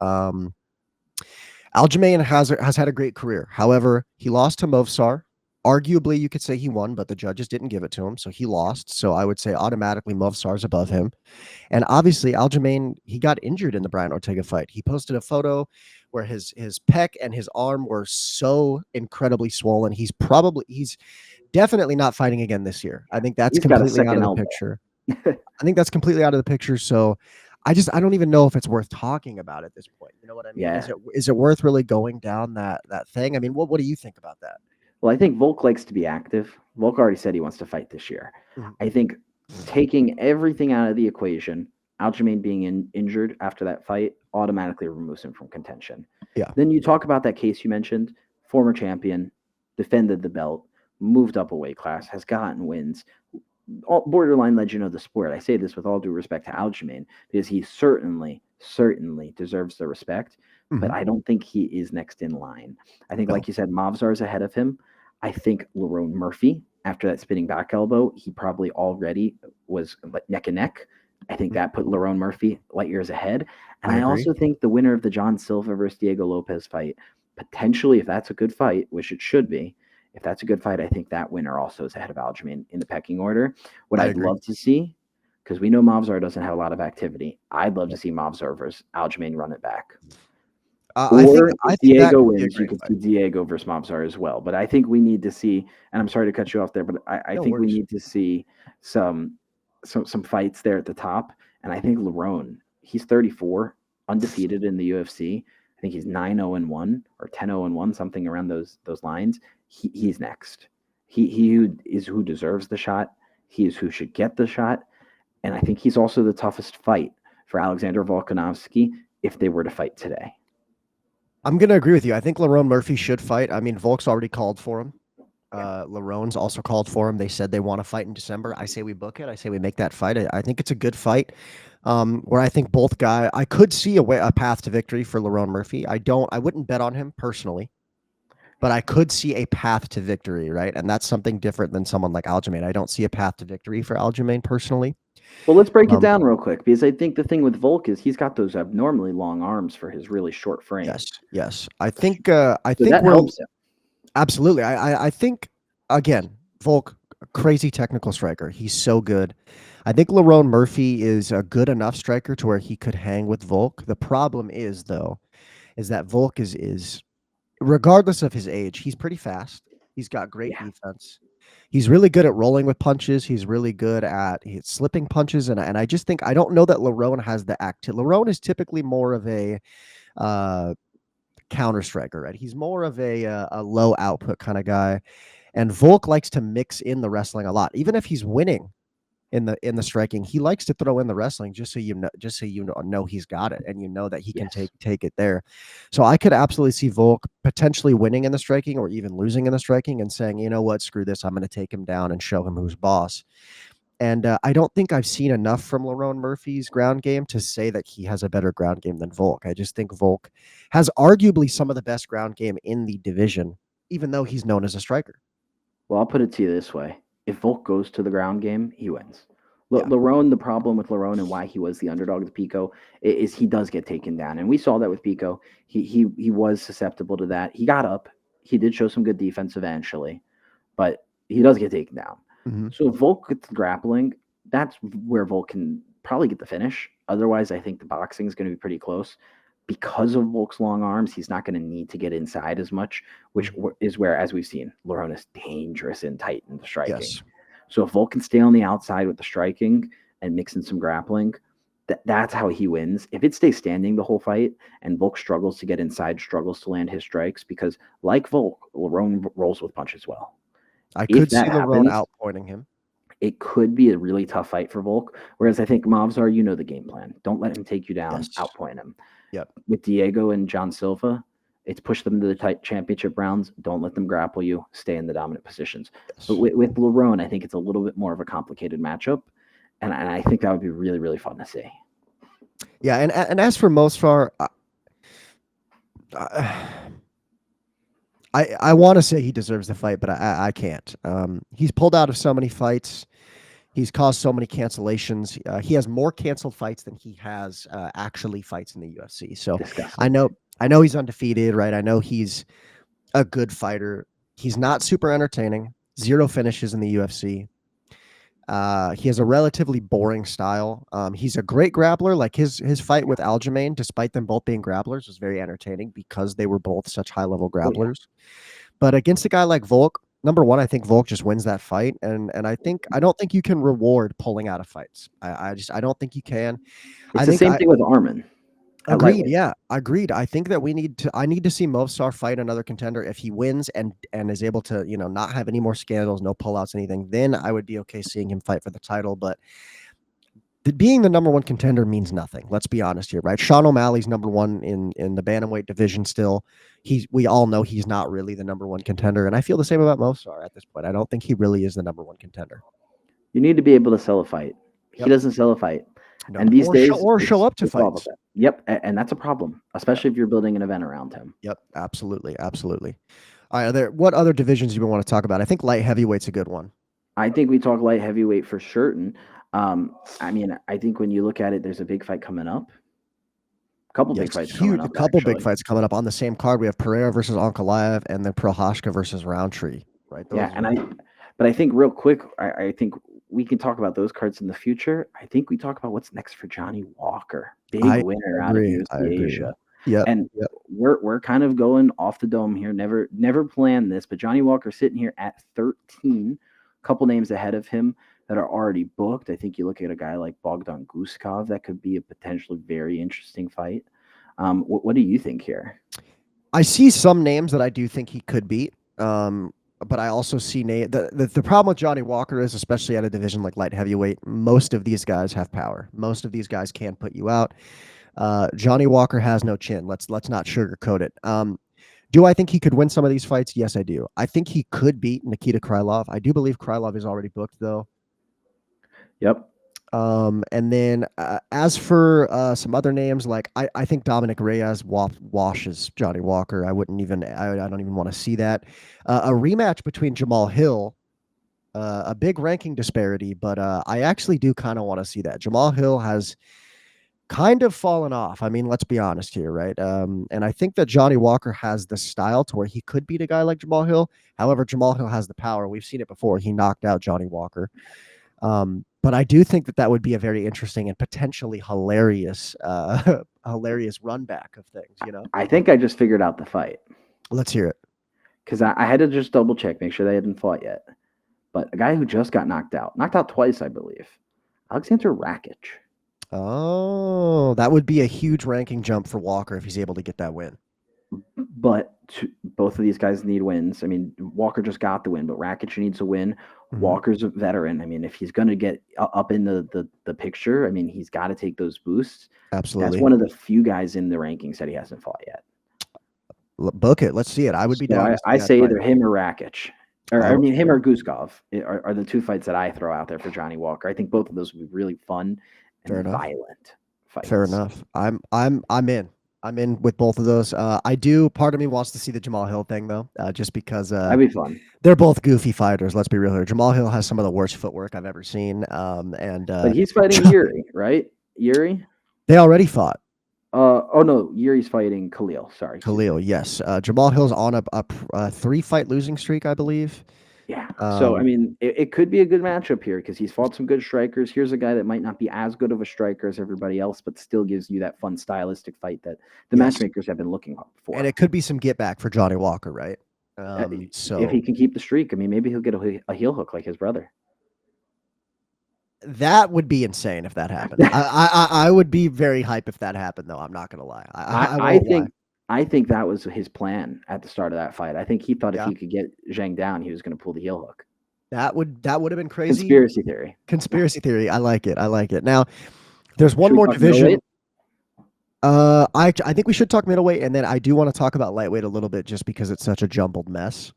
Aljamain has had a great career. However, he lost to Movsar. Arguably, you could say he won, but the judges didn't give it to him, so he lost. So I would say automatically Movsar's above him. And obviously, Aljamain, he got injured in the Brian Ortega fight. He posted a photo where his pec and his arm were so incredibly swollen. He's definitely not fighting again this year. I think that's he's got a completely out second of the elbow. picture. I think that's completely out of the picture. So I don't even know if it's worth talking about at this point. You know what I mean? Yeah. Is it worth really going down that thing? I mean, what do you think about that? Well, I think Volk likes to be active. Volk already said he wants to fight this year. Mhm. I think taking everything out of the equation, Aljamain being injured after that fight automatically removes him from contention. Yeah, Then you talk about that case you mentioned, former champion, defended the belt, moved up a weight class, has gotten wins, all borderline legend of the sport. I say this with all due respect to Aljamain because he certainly deserves the respect, but hmm I don't think he is next in line. I think, no, like you said, Mavzar is ahead of him. I think Lerone Murphy, after that spinning back elbow, he probably already was neck and neck. I think Mhm. that put Lerone Murphy light years ahead. And I I agree. also think the winner of the John Silva versus Diego Lopez fight, potentially, if that's a good fight, which it should be, if that's a good fight, I think that winner also is ahead of Aljamain in the pecking order. What I I'd agree. love to see, because we know Mavzar doesn't have a lot of activity, I'd love to see Mavzar versus Aljamain run it back. Or I if think that Diego could be a wins, you great could fight. see Diego versus Mavzar as well. But I think we need to see, and I'm sorry to cut you off there, but I No think we worries. need to see some some fights there at the top. And I think Lerone, he's 34, undefeated in the UFC. I think he's 9-0-1 or 10-0-1, something around those lines. He's next. He who deserves the shot. He is who should get the shot. And I think he's also the toughest fight for Alexander Volkanovski if they were to fight today. I'm gonna agree with you. I think Lerone Murphy should fight. I mean, Volk's already called for him. Yeah. Larone's also called for him. They said they want to fight in December. I say we book it. I say we make that fight. I think it's a good fight. Where I think I could see a path to victory for Lerone Murphy. I wouldn't bet on him personally, but I could see a path to victory, right? And that's something different than someone like Aljamain. I don't see a path to victory for Aljamain personally. Well, let's break it Um, down real quick because I think the thing with Volk is he's got those abnormally long arms for his really short frame. yes, yes. I So think that we're helps him. absolutely. I think again, Volk, crazy technical striker. He's so good. I think Lerone Murphy is a good enough striker to where he could hang with Volk. The problem is though, is that Volk is regardless of his age, he's pretty fast. He's got great Yeah. defense. He's really good at rolling with punches. He's really good at slipping punches, and I just think I don't know that Lerone has the act. Lerone is typically more of a uh, counter striker, right? He's more of a low output kind of guy, and Volk likes to mix in the wrestling a lot, even if he's winning in the striking. He likes to throw in the wrestling just so you know he's got it, and you know that he can Yes. take it there. So I could absolutely see Volk potentially winning in the striking or even losing in the striking and saying, you know what, screw this, I'm going to take him down and show him who's boss. And I don't think I've seen enough from Lerone Murphy's ground game to say that he has a better ground game than Volk. I just think Volk has arguably some of the best ground game in the division, even though he's known as a striker. Well, I'll put it to you this way: if Volk goes to the ground game, he wins. Yeah. Lerone, the problem with Lerone and why he was the underdog of Pico is he does get taken down, and we saw that with Pico. He was susceptible to that. He got up. He did show some good defense eventually, but he does get taken down. Mm-hmm. So if Volk gets grappling, that's where Volk can probably get the finish. Otherwise, I think the boxing is going to be pretty close. Because of Volk's long arms, he's not going to need to get inside as much, which is where, as we've seen, Lerone is dangerous and tight in the striking. Yes. So if Volk can stay on the outside with the striking and mix in some grappling, that's how he wins. If it stays standing the whole fight and Volk struggles to get inside, struggles to land his strikes, because like Volk, Lerone rolls with punches well. I If could see that Lerone happens, outpointing him. it could be a really tough fight for Volk. Whereas I think Mavzar, you know the game plan. Don't let him take you down, Yes. outpoint him. Yep. With Diego and John Silva, it's push them to the tight championship rounds. Don't let them grapple you. Stay in the dominant positions. Yes. But with Lerone, I think it's a little bit more of a complicated matchup. And I think that would be really, really fun to see. Yeah, and as for Mosfar, I want to say he deserves the fight, but I can't. He's pulled out of so many fights. He's caused so many cancellations. He has more canceled fights than he has actually fights in the UFC. So Disgusting. I know he's undefeated, right? I know he's a good fighter. He's not super entertaining. 0 finishes in the UFC. He has a relatively boring style. He's a great grappler. Like his fight with Aljamain, despite them both being grapplers, was very entertaining because they were both such high level grapplers. Oh, yeah. But against a guy like Volk, number one, I think Volk just wins that fight, and I don't think you can reward pulling out of fights. I don't think you can. It's the same thing with Arman. Agreed. Yeah, agreed. I think that I need to see Movsar fight another contender. If he wins and is able to, not have any more scandals, no pullouts, anything, then I would be okay seeing him fight for the title. But being the number one contender means nothing. Let's be honest here, right? Sean O'Malley's number one in the bantamweight division still. We all know he's not really the number one contender, and I feel the same about Movsar at this point. I don't think he really is the number one contender. You need to be able to sell a fight. Yep. He doesn't sell a fight. No. And these days, show up to fights. Yep, and that's a problem, especially if you're building an event around him. Yep, absolutely. All right, what other divisions do you want to talk about? I think light heavyweight's a good one. I think we talk light heavyweight for certain. I mean, I think when you look at it, there's a big fight coming up. A couple big fights coming up. A couple big fights coming up on the same card. We have Pereira versus Ankalaev, and then Prohashka versus Roundtree. Right? But I think real quick, I think we can talk about those cards in the future. I think we talk about what's next for Johnny Walker. Big winner out of UFC Asia. Yeah. And we're kind of going off the dome here. Never planned this, but Johnny Walker sitting here at 13. A couple names ahead of him that are already booked. I think you look at a guy like Bogdan Guskov, that could be a potentially very interesting fight. What do you think here? I see some names that I do think he could beat. But I also see the problem with Johnny Walker is, especially at a division like light heavyweight, most of these guys have power. Most of these guys can put you out. Johnny Walker has no chin. Let's not sugarcoat it. Do I think he could win some of these fights? Yes, I do. I think he could beat Nikita Krylov. I do believe Krylov is already booked, though. Yep. And then as for some other names, like I think Dominic Reyes washes Johnny Walker. I don't even want to see that. A rematch between Jamal Hill, a big ranking disparity, but I actually do kind of want to see that. Jamal Hill has kind of fallen off. I mean, let's be honest here, right? And I think that Johnny Walker has the style to where he could beat a guy like Jamal Hill. However, Jamal Hill has the power. We've seen it before. He knocked out Johnny Walker. But I do think that would be a very interesting and potentially hilarious run back of things, I think I just figured out the fight. Let's hear it. Because I had to just double check, make sure they hadn't fought yet. But a guy who just got knocked out twice, I believe, Alexander Rakic. Oh, that would be a huge ranking jump for Walker if he's able to get that win. But both of these guys need wins. I mean, Walker just got the win, but Rakic needs a win. Walker's a veteran. I mean, if he's going to get up in the picture, I mean, he's got to take those boosts. Absolutely. That's one of the few guys in the rankings that he hasn't fought yet. Book it. Let's see it. I would be down. I say either him or Rakic. Or, I mean, him or Guskov are the two fights that I throw out there for Johnny Walker. I think both of those would be really fun and violent fights. Fair enough. I'm in. I'm in with both of those. Part of me wants to see the Jamal Hill thing though, just because that'd be fun. They're both goofy fighters. Let's be real here. Jamal Hill has some of the worst footwork I've ever seen. But he's fighting Yuri, right? Yuri. They already fought. Oh no, Yuri's fighting Khalil. Sorry, Khalil. Yes. Jamal Hill's on a 3-fight losing streak, I believe. Yeah. So I mean, it could be a good matchup here because he's fought some good strikers. Here's a guy that might not be as good of a striker as everybody else, but still gives you that fun stylistic fight that the matchmakers have been looking for. And it could be some get back for Johnny Walker, right? So if he can keep the streak, I mean, maybe he'll get a heel hook like his brother. That would be insane if that happened. I would be very hype if that happened, though. I'm not gonna lie. I think that was his plan at the start of that fight. I think he thought if he could get Zhang down, he was going to pull the heel hook. That would have been crazy. Conspiracy theory. I like it. Now, there's one more division. I think we should talk middleweight, and then I do want to talk about lightweight a little bit, just because it's such a jumbled mess.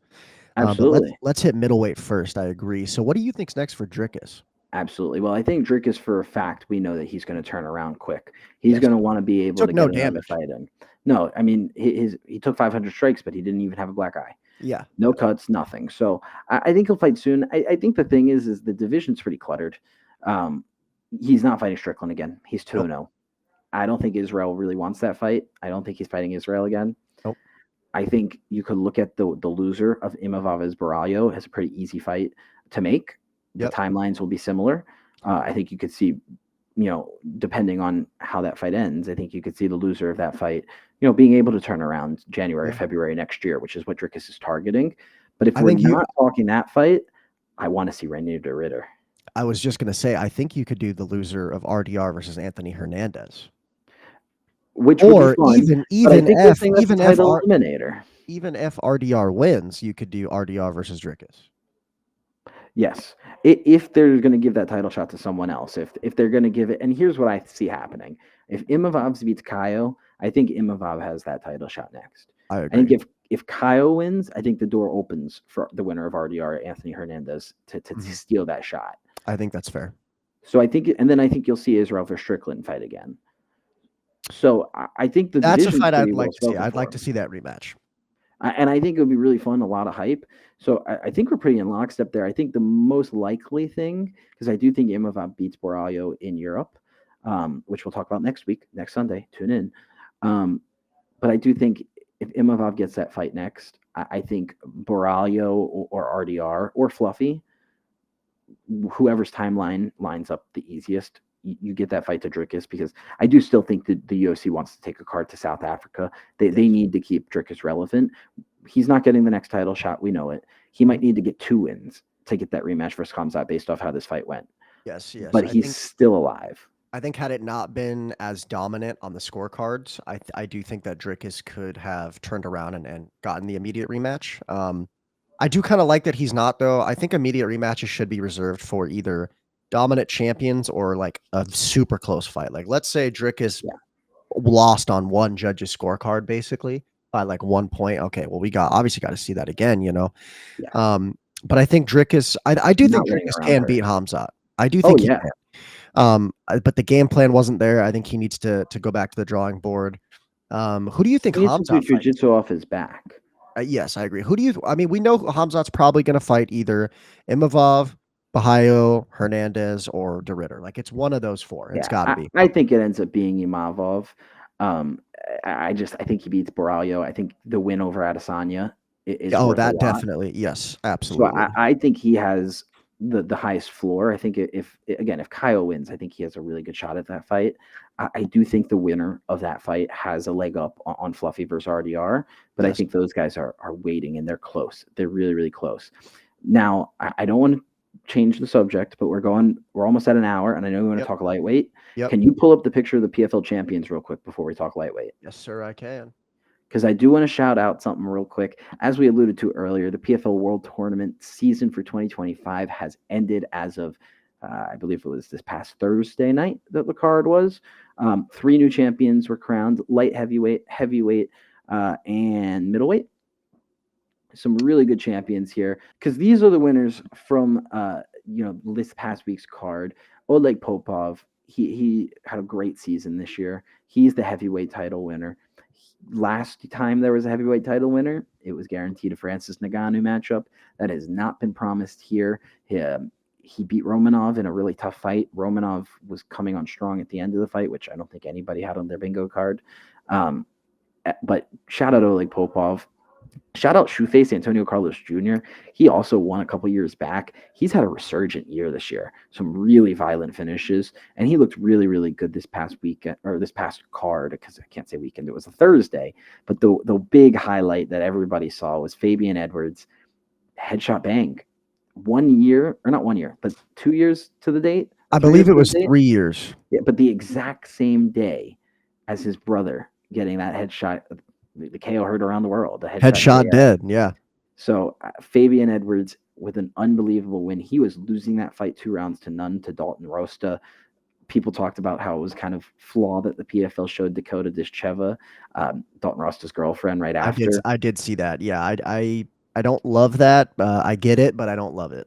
Absolutely. Let's hit middleweight first. I agree. So, what do you think's next for Dricus? Absolutely. Well, I think Dricus, for a fact, we know that he's going to turn around quick. He's going to want to be able to get another fight in. No, I mean, he took 500 strikes, but he didn't even have a black eye. Yeah. No cuts, nothing. So I think he'll fight soon. I think the thing is the division's pretty cluttered. He's not fighting Strickland again. He's 2-0. Nope. I don't think Israel really wants that fight. I don't think he's fighting Israel again. Nope. I think you could look at the loser of Imavov Baralho as a pretty easy fight to make. The timelines will be similar. I think you could see, depending on how that fight ends, I think you could see the loser of that fight, being able to turn around January, February next year, which is what Dricus is targeting. But if we're not talking that fight, I want to see Reinier de Ridder. I was just going to say, I think you could do the loser of RDR versus Anthony Hernandez. Which would be fun, even if RDR wins, you could do RDR versus Dricus. Yes, if they're going to give that title shot to someone else, if they're going to give it, and here's what I see happening: if Imavov beats Caio, I think Imavov has that title shot next. I agree. I think if Caio wins, I think the door opens for the winner of RDR, Anthony Hernandez, to steal that shot. I think that's fair. So I think you'll see Israel versus Strickland fight again. So I think that's a fight I'd like to see. I'd like to see that rematch. And I think it would be really fun, a lot of hype. So I think we're pretty in lockstep there. I think the most likely thing, because I do think Imavov beats Baralho in Europe, which we'll talk about next Sunday. Tune in. But I do think if Imavov gets that fight next, I think Baralho or RDR or Fluffy, whoever's timeline lines up the easiest, you get that fight to Dricus, because I do still think that the UFC wants to take a card to South Africa. They need to keep Dricus relevant. He's not getting the next title shot. We know it. He might need to get 2 wins to get that rematch versus Khamzat based off how this fight went. Yes. But he's still alive. I think had it not been as dominant on the scorecards, I do think that Dricus could have turned around and gotten the immediate rematch. I do kind of like that he's not, though. I think immediate rematches should be reserved for either dominant champions or like a super close fight. Like, let's say Dricus lost on one judge's scorecard basically by like 1 point. Okay, well, we obviously got to see that again, Yeah. But I think Dricus, I do think Dricus can beat Khamzat. I do think he can. But the game plan wasn't there. I think he needs to go back to the drawing board. Who do you think Khamzat fights? Jiu-jitsu off his back. Yes, I agree. We know Khamzat's probably going to fight either Imavov, Baralho, Hernandez, or de Ridder. Like, it's one of those 4. It's got to be. I think it ends up being Imavov. I think he beats Baralho. I think the win over Adesanya is that definitely. Yes, absolutely. So I think he has the highest floor. I think if Caio wins, I think he has a really good shot at that fight. I do think the winner of that fight has a leg up on Fluffy versus RDR, but I think those guys are waiting, and they're close. They're really, really close. Now, I don't want to change the subject, but we're almost at an hour, and I know we want to Yep. talk lightweight. Yep. Can you pull up the picture of the PFL champions real quick before we talk lightweight? Yes, sir, I can. Because I do want to shout out something real quick. As we alluded to earlier, the PFL World Tournament season for 2025 has ended as of, I believe it was this past Thursday night that the card was. 3 new champions were crowned: light heavyweight, heavyweight, and middleweight. Some really good champions here, because these are the winners from this past week's card. Oleg Popov, he had a great season this year. He's the heavyweight title winner. Last time there was a heavyweight title winner, it was guaranteed a Francis Ngannou matchup. That has not been promised here. He beat Romanov in a really tough fight. Romanov was coming on strong at the end of the fight, which I don't think anybody had on their bingo card. But shout out Oleg Popov. Shout out Shoeface Antonio Carlos Jr. He also won a couple years back. He's had a resurgent year this year. Some really violent finishes, and he looked really, really good this past weekend, or this past card, because I can't say weekend, it was a Thursday. But the big highlight that everybody saw was Fabian Edwards headshot bang. 1 year, or not 1 year, but 2 years to the date. I believe it was 3 years. Yeah, but the exact same day as his brother getting that headshot. The KO heard around the world. The headshot dead, yeah. So Fabian Edwards with an unbelievable win. He was losing that fight 2 rounds to none to Dalton Rosta. People talked about how it was kind of flawed that the PFL showed Dakota Discheva, Dalton Rosta's girlfriend, right after. I did see that. Yeah, I don't love that. I get it, but I don't love it.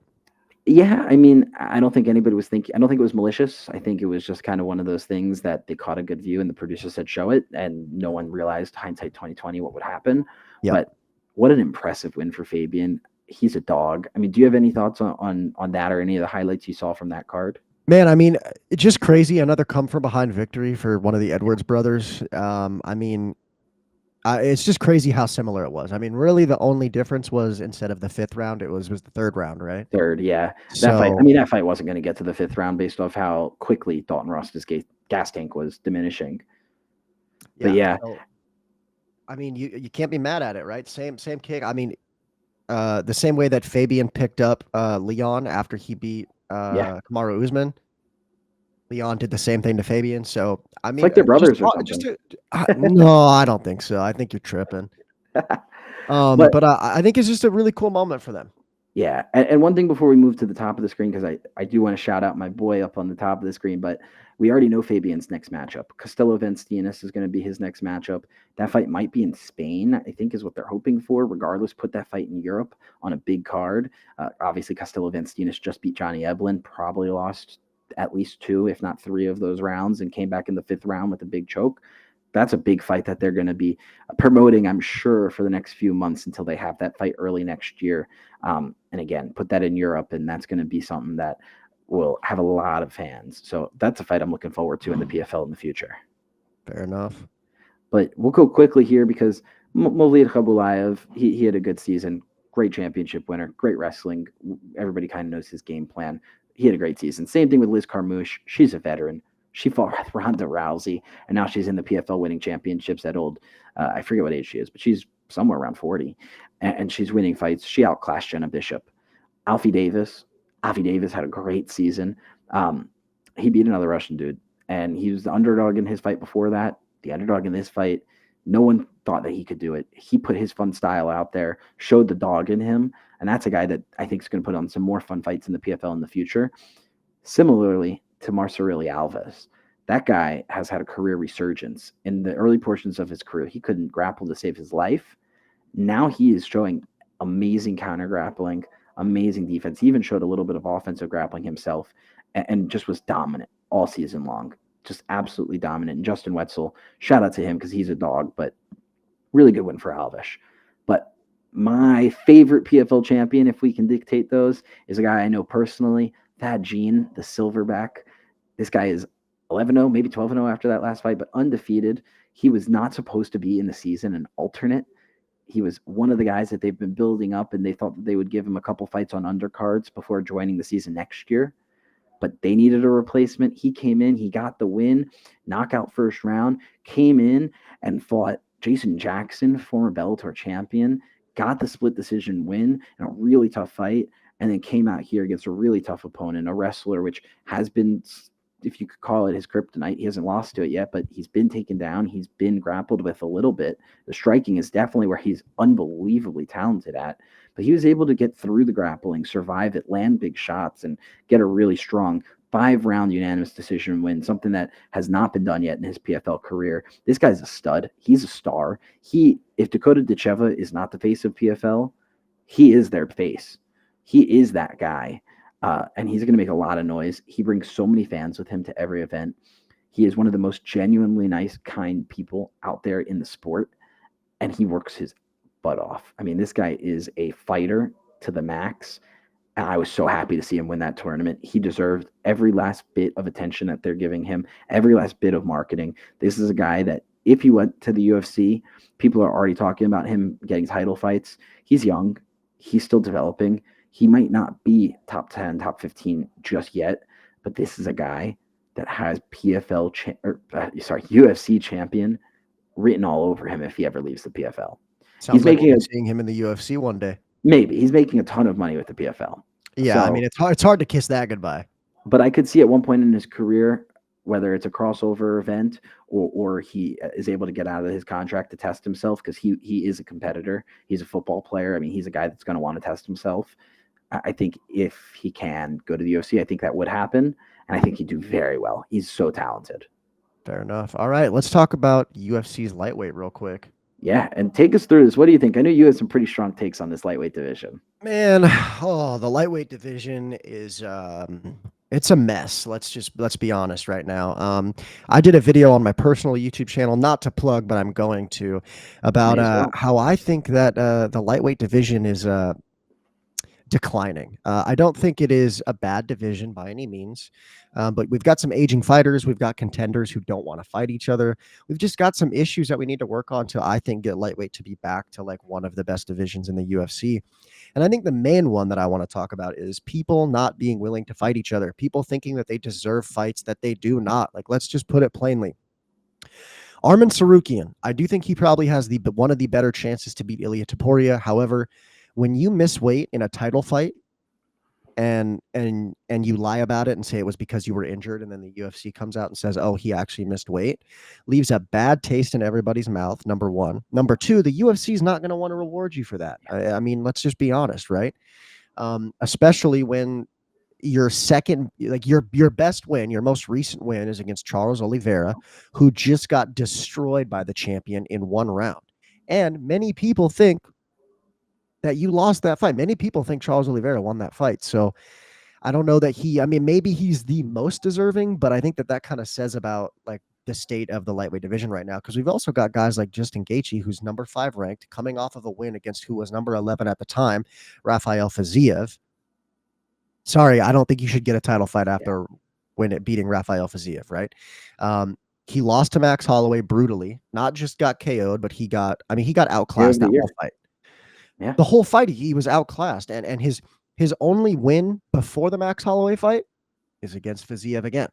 Yeah, I mean, I don't think anybody was thinking. I don't think it was malicious. I think it was just kind of one of those things that they caught a good view, and the producer said show it, and no one realized, hindsight 2020, what would happen. Yep. But what an impressive win for Fabian. He's a dog. I mean, do you have any thoughts on that, or any of the highlights you saw from that card? Man, I mean, it's just crazy. Another come from behind victory for one of the Edwards brothers. I mean, it's just crazy how similar it was. I mean, really, the only difference was instead of the 5th round, it was the 3rd round, right? Third, yeah. That fight wasn't going to get to the 5th round based off how quickly Dalton Rosta's gas tank was diminishing. But yeah. So, I mean, you can't be mad at it, right? Same kick. I mean, the same way that Fabian picked up Leon after he beat Kamaru Usman. Leon did the same thing to Fabian. So, I mean, it's like they're brothers or something. No, I don't think so. I think you're tripping. But I think it's just a really cool moment for them. Yeah. And one thing before we move to the top of the screen, because I do want to shout out my boy up on the top of the screen, but we already know Fabian's next matchup. Costello Venstinas is going to be his next matchup. That fight might be in Spain, I think is what they're hoping for. Regardless, put that fight in Europe on a big card. Obviously, Costello Venstinas just beat Johnny Eblen, probably lost at least 2, if not 3 of those rounds, and came back in the 5th round with a big choke. That's a big fight that they're going to be promoting, I'm sure, for the next few months until they have that fight early next year. And again, put that in Europe, and that's going to be something that will have a lot of fans. So that's a fight I'm looking forward to in the PFL in the future. Fair enough. But we'll go quickly here because Movlid Khabulaev, he had a good season. Great championship winner. Great wrestling. Everybody kind of knows his game plan. He had a great season. Same thing with Liz Carmouche. She's a veteran. She fought Ronda Rousey, and now she's in the PFL winning championships at old, I forget what age she is, but she's somewhere around 40, and she's winning fights. She outclassed Jenna Bishop. Alfie Davis had a great season. He beat another Russian dude, and he was the underdog in his fight before that, the underdog in this fight. No one thought that he could do it. He put his fun style out there, showed the dog in him, and that's a guy that I think is going to put on some more fun fights in the PFL in the future. Similarly to Marcelo Alves, that guy has had a career resurgence. In the early portions of his career, he couldn't grapple to save his life. Now he is showing amazing counter grappling, amazing defense. He even showed a little bit of offensive grappling himself, and just was dominant all season long. Just absolutely dominant. And Justin Wetzel, shout out to him because he's a dog, but really good win for Alves. But my favorite PFL champion, if we can dictate those, is a guy I know personally, Thad Jean, the silverback. This guy is 11-0, maybe 12-0 after that last fight, but undefeated. He was not supposed to be in the season, an alternate. He was one of the guys that they've been building up, and they thought that they would give him a couple fights on undercards before joining the season next year. But they needed a replacement. He came in, he got the win, knockout first round, came in and fought Jason Jackson, former Bellator champion, got the split decision win in a really tough fight. and then came out here against a really tough opponent, a wrestler which has been, if you could call it his kryptonite. He hasn't lost to it yet, but he's been taken down. He's been grappled with a little bit. The striking is definitely where he's unbelievably talented at, but he was able to get through the grappling, survive it, land big shots, and get a really strong 5-round unanimous decision win, something that has not been done yet in his PFL career. This guy's a stud. He's a star. If Dakota Decheva is not the face of PFL, he is their face. He is that guy. And he's going to make a lot of noise. He brings so many fans with him to every event. He is one of the most genuinely nice, kind people out there in the sport, and he works his butt off. I mean, this guy is a fighter to the max. And I was so happy to see him win that tournament. He deserved every last bit of attention that they're giving him, every last bit of marketing. This is a guy that if he went to the UFC, people are already talking about him getting title fights. He's young. He's still developing. He might not be top 10, top 15 just yet, but this is a guy that has UFC champion written all over him if he ever leaves the PFL. Sounds like we'll be seeing him in the UFC one day. Maybe. He's making a ton of money with the PFL. Yeah, I mean, it's hard to kiss that goodbye. But I could see at one point in his career, whether it's a crossover event or he is able to get out of his contract to test himself, because he is a competitor. He's a football player. I mean, he's a guy that's going to want to test himself. I think if he can go to the UFC, I think that would happen. And I think he'd do very well. He's so talented. Fair enough. All right, let's talk about UFC's lightweight real quick. Yeah, and take us through this. What do you think? I know you had some pretty strong takes on this lightweight division. Man, the lightweight division is it's a mess. Let's be honest right now. I did a video on my personal YouTube channel, not to plug, but I'm going to, about how I think that the lightweight division is declining. I don't think it is a bad division by any means, but we've got some aging fighters. We've got contenders who don't want to fight each other. We've just got some issues that we need to work on to, I think, get lightweight to be back to like one of the best divisions in the UFC. And I think the main one that I want to talk about is people not being willing to fight each other. People thinking that they deserve fights that they do not. Like, let's just put it plainly. Arman Tsarukyan, I do think he probably has one of the better chances to beat Ilia Topuria. However, when you miss weight in a title fight and you lie about it and say it was because you were injured, and then the UFC comes out and says, oh, he actually missed weight, leaves a bad taste in everybody's mouth, number one. Number two, the UFC is not going to want to reward you for that. I mean, let's just be honest, right? Especially when your second, like your best win, your most recent win is against Charles Oliveira, who just got destroyed by the champion in one round. And many people think that you lost that fight. Many people think Charles Oliveira won that fight. So I don't know that maybe he's the most deserving, but I think that kind of says about like the state of the lightweight division right now. Cause we've also got guys like Justin Gaethje, who's number 5 ranked, coming off of a win against who was number 11 at the time, Rafael Fiziev. Sorry, I don't think you should get a title fight after beating Rafael Fiziev, right? He lost to Max Holloway brutally, not just got KO'd, but he got outclassed that whole fight. Yeah. The whole fight, he was outclassed, and his only win before the Max Holloway fight is against Fiziev again.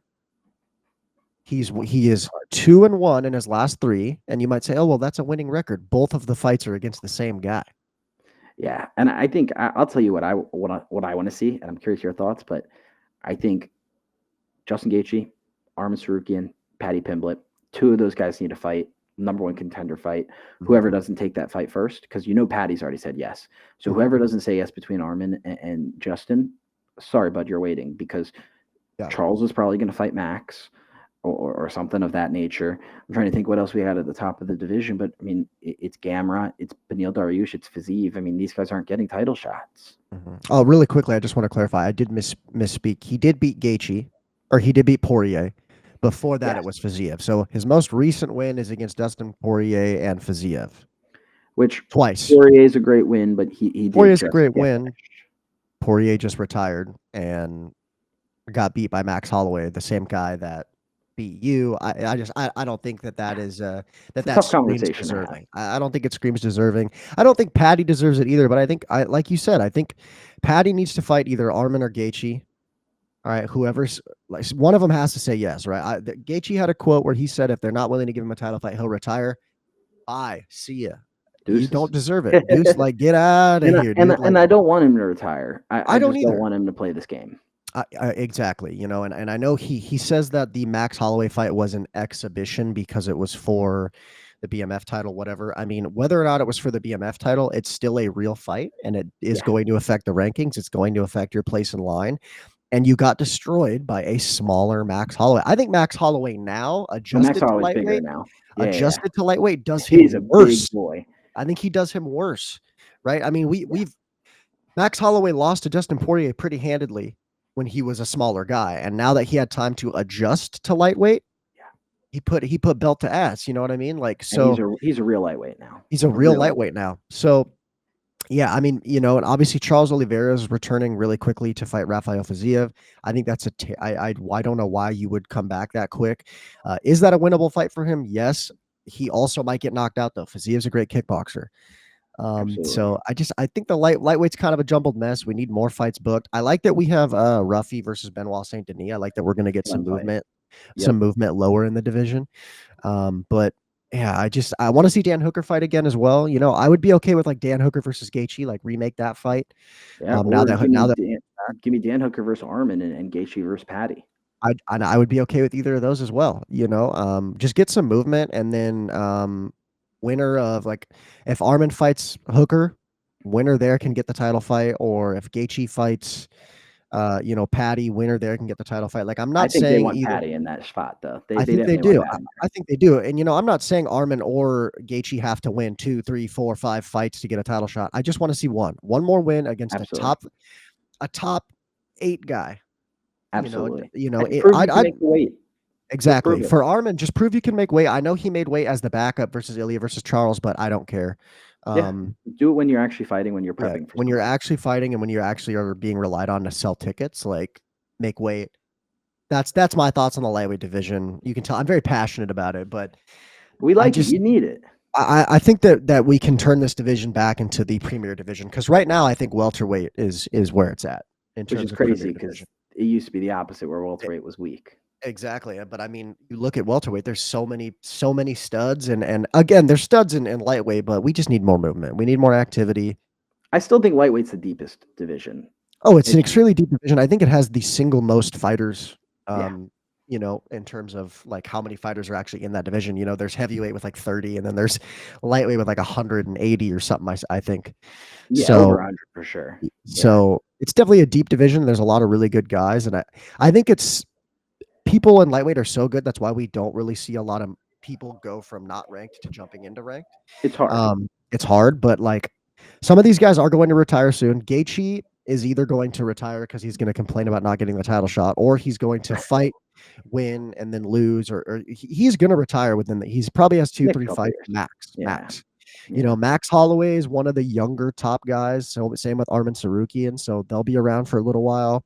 He is 2-1 in his last 3, and you might say, oh well, that's a winning record. Both of the fights are against the same guy. Yeah, and I think I'll tell you what I want to see, and I'm curious your thoughts, but I think Justin Gaethje, Arman Tsarukyan, Paddy Pimblett, 2 of those guys need to fight. Number 1 contender fight. Whoever doesn't take that fight first, because Paddy's already said yes. So whoever doesn't say yes between Arman and Justin, sorry, bud, you're waiting, because Charles is probably going to fight Max or something of that nature. I'm trying to think what else we had at the top of the division, but I mean, it's Gamrot, it's Beneil Dariush, it's Fiziev. I mean, these guys aren't getting title shots. Oh, really quickly, I just want to clarify. I did misspeak. He did beat Gaethje, or he did beat Poirier. Before that, it was Fiziev. So his most recent win is against Dustin Poirier and Fiziev, which twice. Poirier is a great win, but he Poirier's a great win. Poirier just retired and got beat by Max Holloway, the same guy that beat you. I don't think that is that screams deserving. I don't think it screams deserving. I don't think Paddy deserves it either. But I think like you said, I think Paddy needs to fight either Arman or Gaethje. All right, whoever's like, one of them has to say yes, right? Gaethje had a quote where he said if they're not willing to give him a title fight, he'll retire. See ya. You Deuces. don't deserve it. Deuce, like, get out of here, dude. And Like, I don't want him to retire. I I don't just don't either. want him to play this game. Exactly, and I know he says that the Max Holloway fight was an exhibition because it was for the BMF title, whatever. I mean, whether or not it was for the BMF title, it's still a real fight, and it is going to affect the rankings. It's going to affect your place in line. And you got destroyed by a smaller Max Holloway. I think Max Holloway now, Well, Max Holloway's bigger now. Yeah. adjusted to lightweight, does him He's a big worse. boy. I think he does him worse, right? I mean, we've Max Holloway lost to Dustin Poirier pretty handedly when he was a smaller guy, and now that he had time to adjust to lightweight, he put belt to ass. You know what I mean? Like, so he's a real lightweight now. He's a real lightweight now. So yeah, I mean, and obviously Charles Oliveira is returning really quickly to fight Rafael Fiziev. I think that's I don't know why you would come back that quick. Is that a winnable fight for him? Yes. He also might get knocked out though. Fiziev's a great kickboxer. So I think the lightweight's kind of a jumbled mess. We need more fights booked. I like that we have Ruffy versus Benoit Saint Denis. I like that we're going to get some movement lower in the division. But yeah, I want to see Dan Hooker fight again as well. I would be okay with like Dan Hooker versus Gaethje, like remake that fight. Yeah, give me Dan Hooker versus Arman and Gaethje versus Patty. I would be okay with either of those as well. Just get some movement, and then winner of, like, if Arman fights Hooker, winner there can get the title fight, or if Gaethje fights Patty, winner there can get the title fight. Like, I'm not saying they want either. Patty in that spot though. I think they do. I think they do. And I'm not saying Arman or Gaethje have to win 2, 3, 4, 5 fights to get a title shot. I just want to see one more win against a top 8 guy. Absolutely. I'd make the weight. Exactly. For Arman, just prove you can make weight. I know he made weight as the backup versus Ilya versus Charles, but I don't care. Do it when you're actually fighting, when you're prepping. When you're actually fighting and when you actually are being relied on to sell tickets, like, make weight. That's my thoughts on the lightweight division. You can tell I'm very passionate about it, but we like it. You need it. I think that we can turn this division back into the premier division, because right now I think welterweight is where it's at. Which is crazy because it used to be the opposite, where welterweight was weak. Exactly. But I mean, you look at welterweight, there's so many studs, and again, there's studs in lightweight, but we just need more movement. We need more activity. I still think lightweight's the deepest division. Oh, it's an extremely deep division. I think it has the single most fighters, in terms of like how many fighters are actually in that division. There's heavyweight with like 30, and then there's lightweight with like 180 or something, I think. Yeah, so, over 100 for sure. So it's definitely a deep division. There's a lot of really good guys, and I think people in lightweight are so good. That's why we don't really see a lot of people go from not ranked to jumping into ranked. It's hard. It's hard, but like, some of these guys are going to retire soon. Gaethje is either going to retire because he's going to complain about not getting the title shot, or he's going to fight, win, and then lose, or he's going to retire he's probably has 2-3 fights max. Max Holloway is one of the younger top guys. So same with Arman Sarukian. So they'll be around for a little while.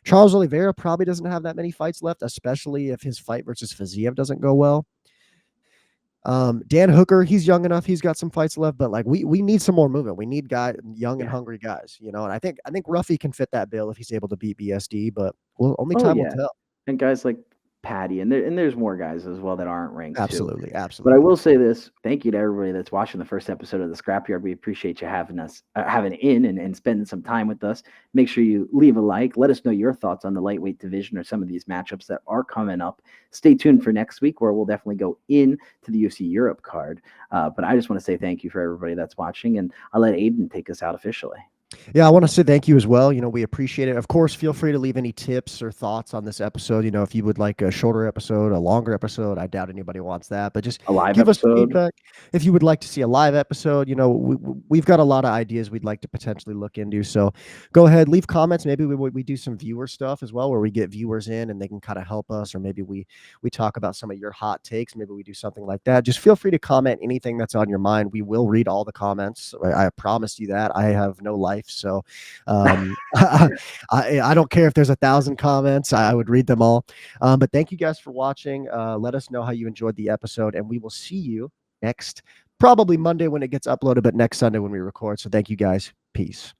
Charles Oliveira probably doesn't have that many fights left, especially if his fight versus Fiziev doesn't go well. Dan Hooker, he's young enough. He's got some fights left, but like we need some more movement. We need young and hungry guys, and I think Ruffy can fit that bill if he's able to beat BSD, but only time will tell. And guys like Patty, and there's more guys as well that aren't ranked. Absolutely. But I will say this: thank you to everybody that's watching the first episode of the Scrapyard. We appreciate you having in and spending some time with us. Make sure you leave a like. Let us know your thoughts on the lightweight division or some of these matchups that are coming up. Stay tuned for next week, where we'll definitely go into the UFC Europe card. But I just want to say thank you for everybody that's watching, and I'll let Aiden take us out officially. Yeah, I want to say thank you as well. We appreciate it. Of course, feel free to leave any tips or thoughts on this episode. If you would like a shorter episode, a longer episode, I doubt anybody wants that, but just give us feedback. If you would like to see a live episode, we've got a lot of ideas we'd like to potentially look into. So go ahead, leave comments. Maybe we do some viewer stuff as well, where we get viewers in and they can kind of help us, or maybe we talk about some of your hot takes. Maybe we do something like that. Just feel free to comment anything that's on your mind. We will read all the comments. I promise you that. I have no life. So I don't care if there's 1,000 comments. I would read them all. But thank you guys for watching. Let us know how you enjoyed the episode, and we will see you next, probably Monday when it gets uploaded, but next Sunday when we record. So thank you guys. Peace.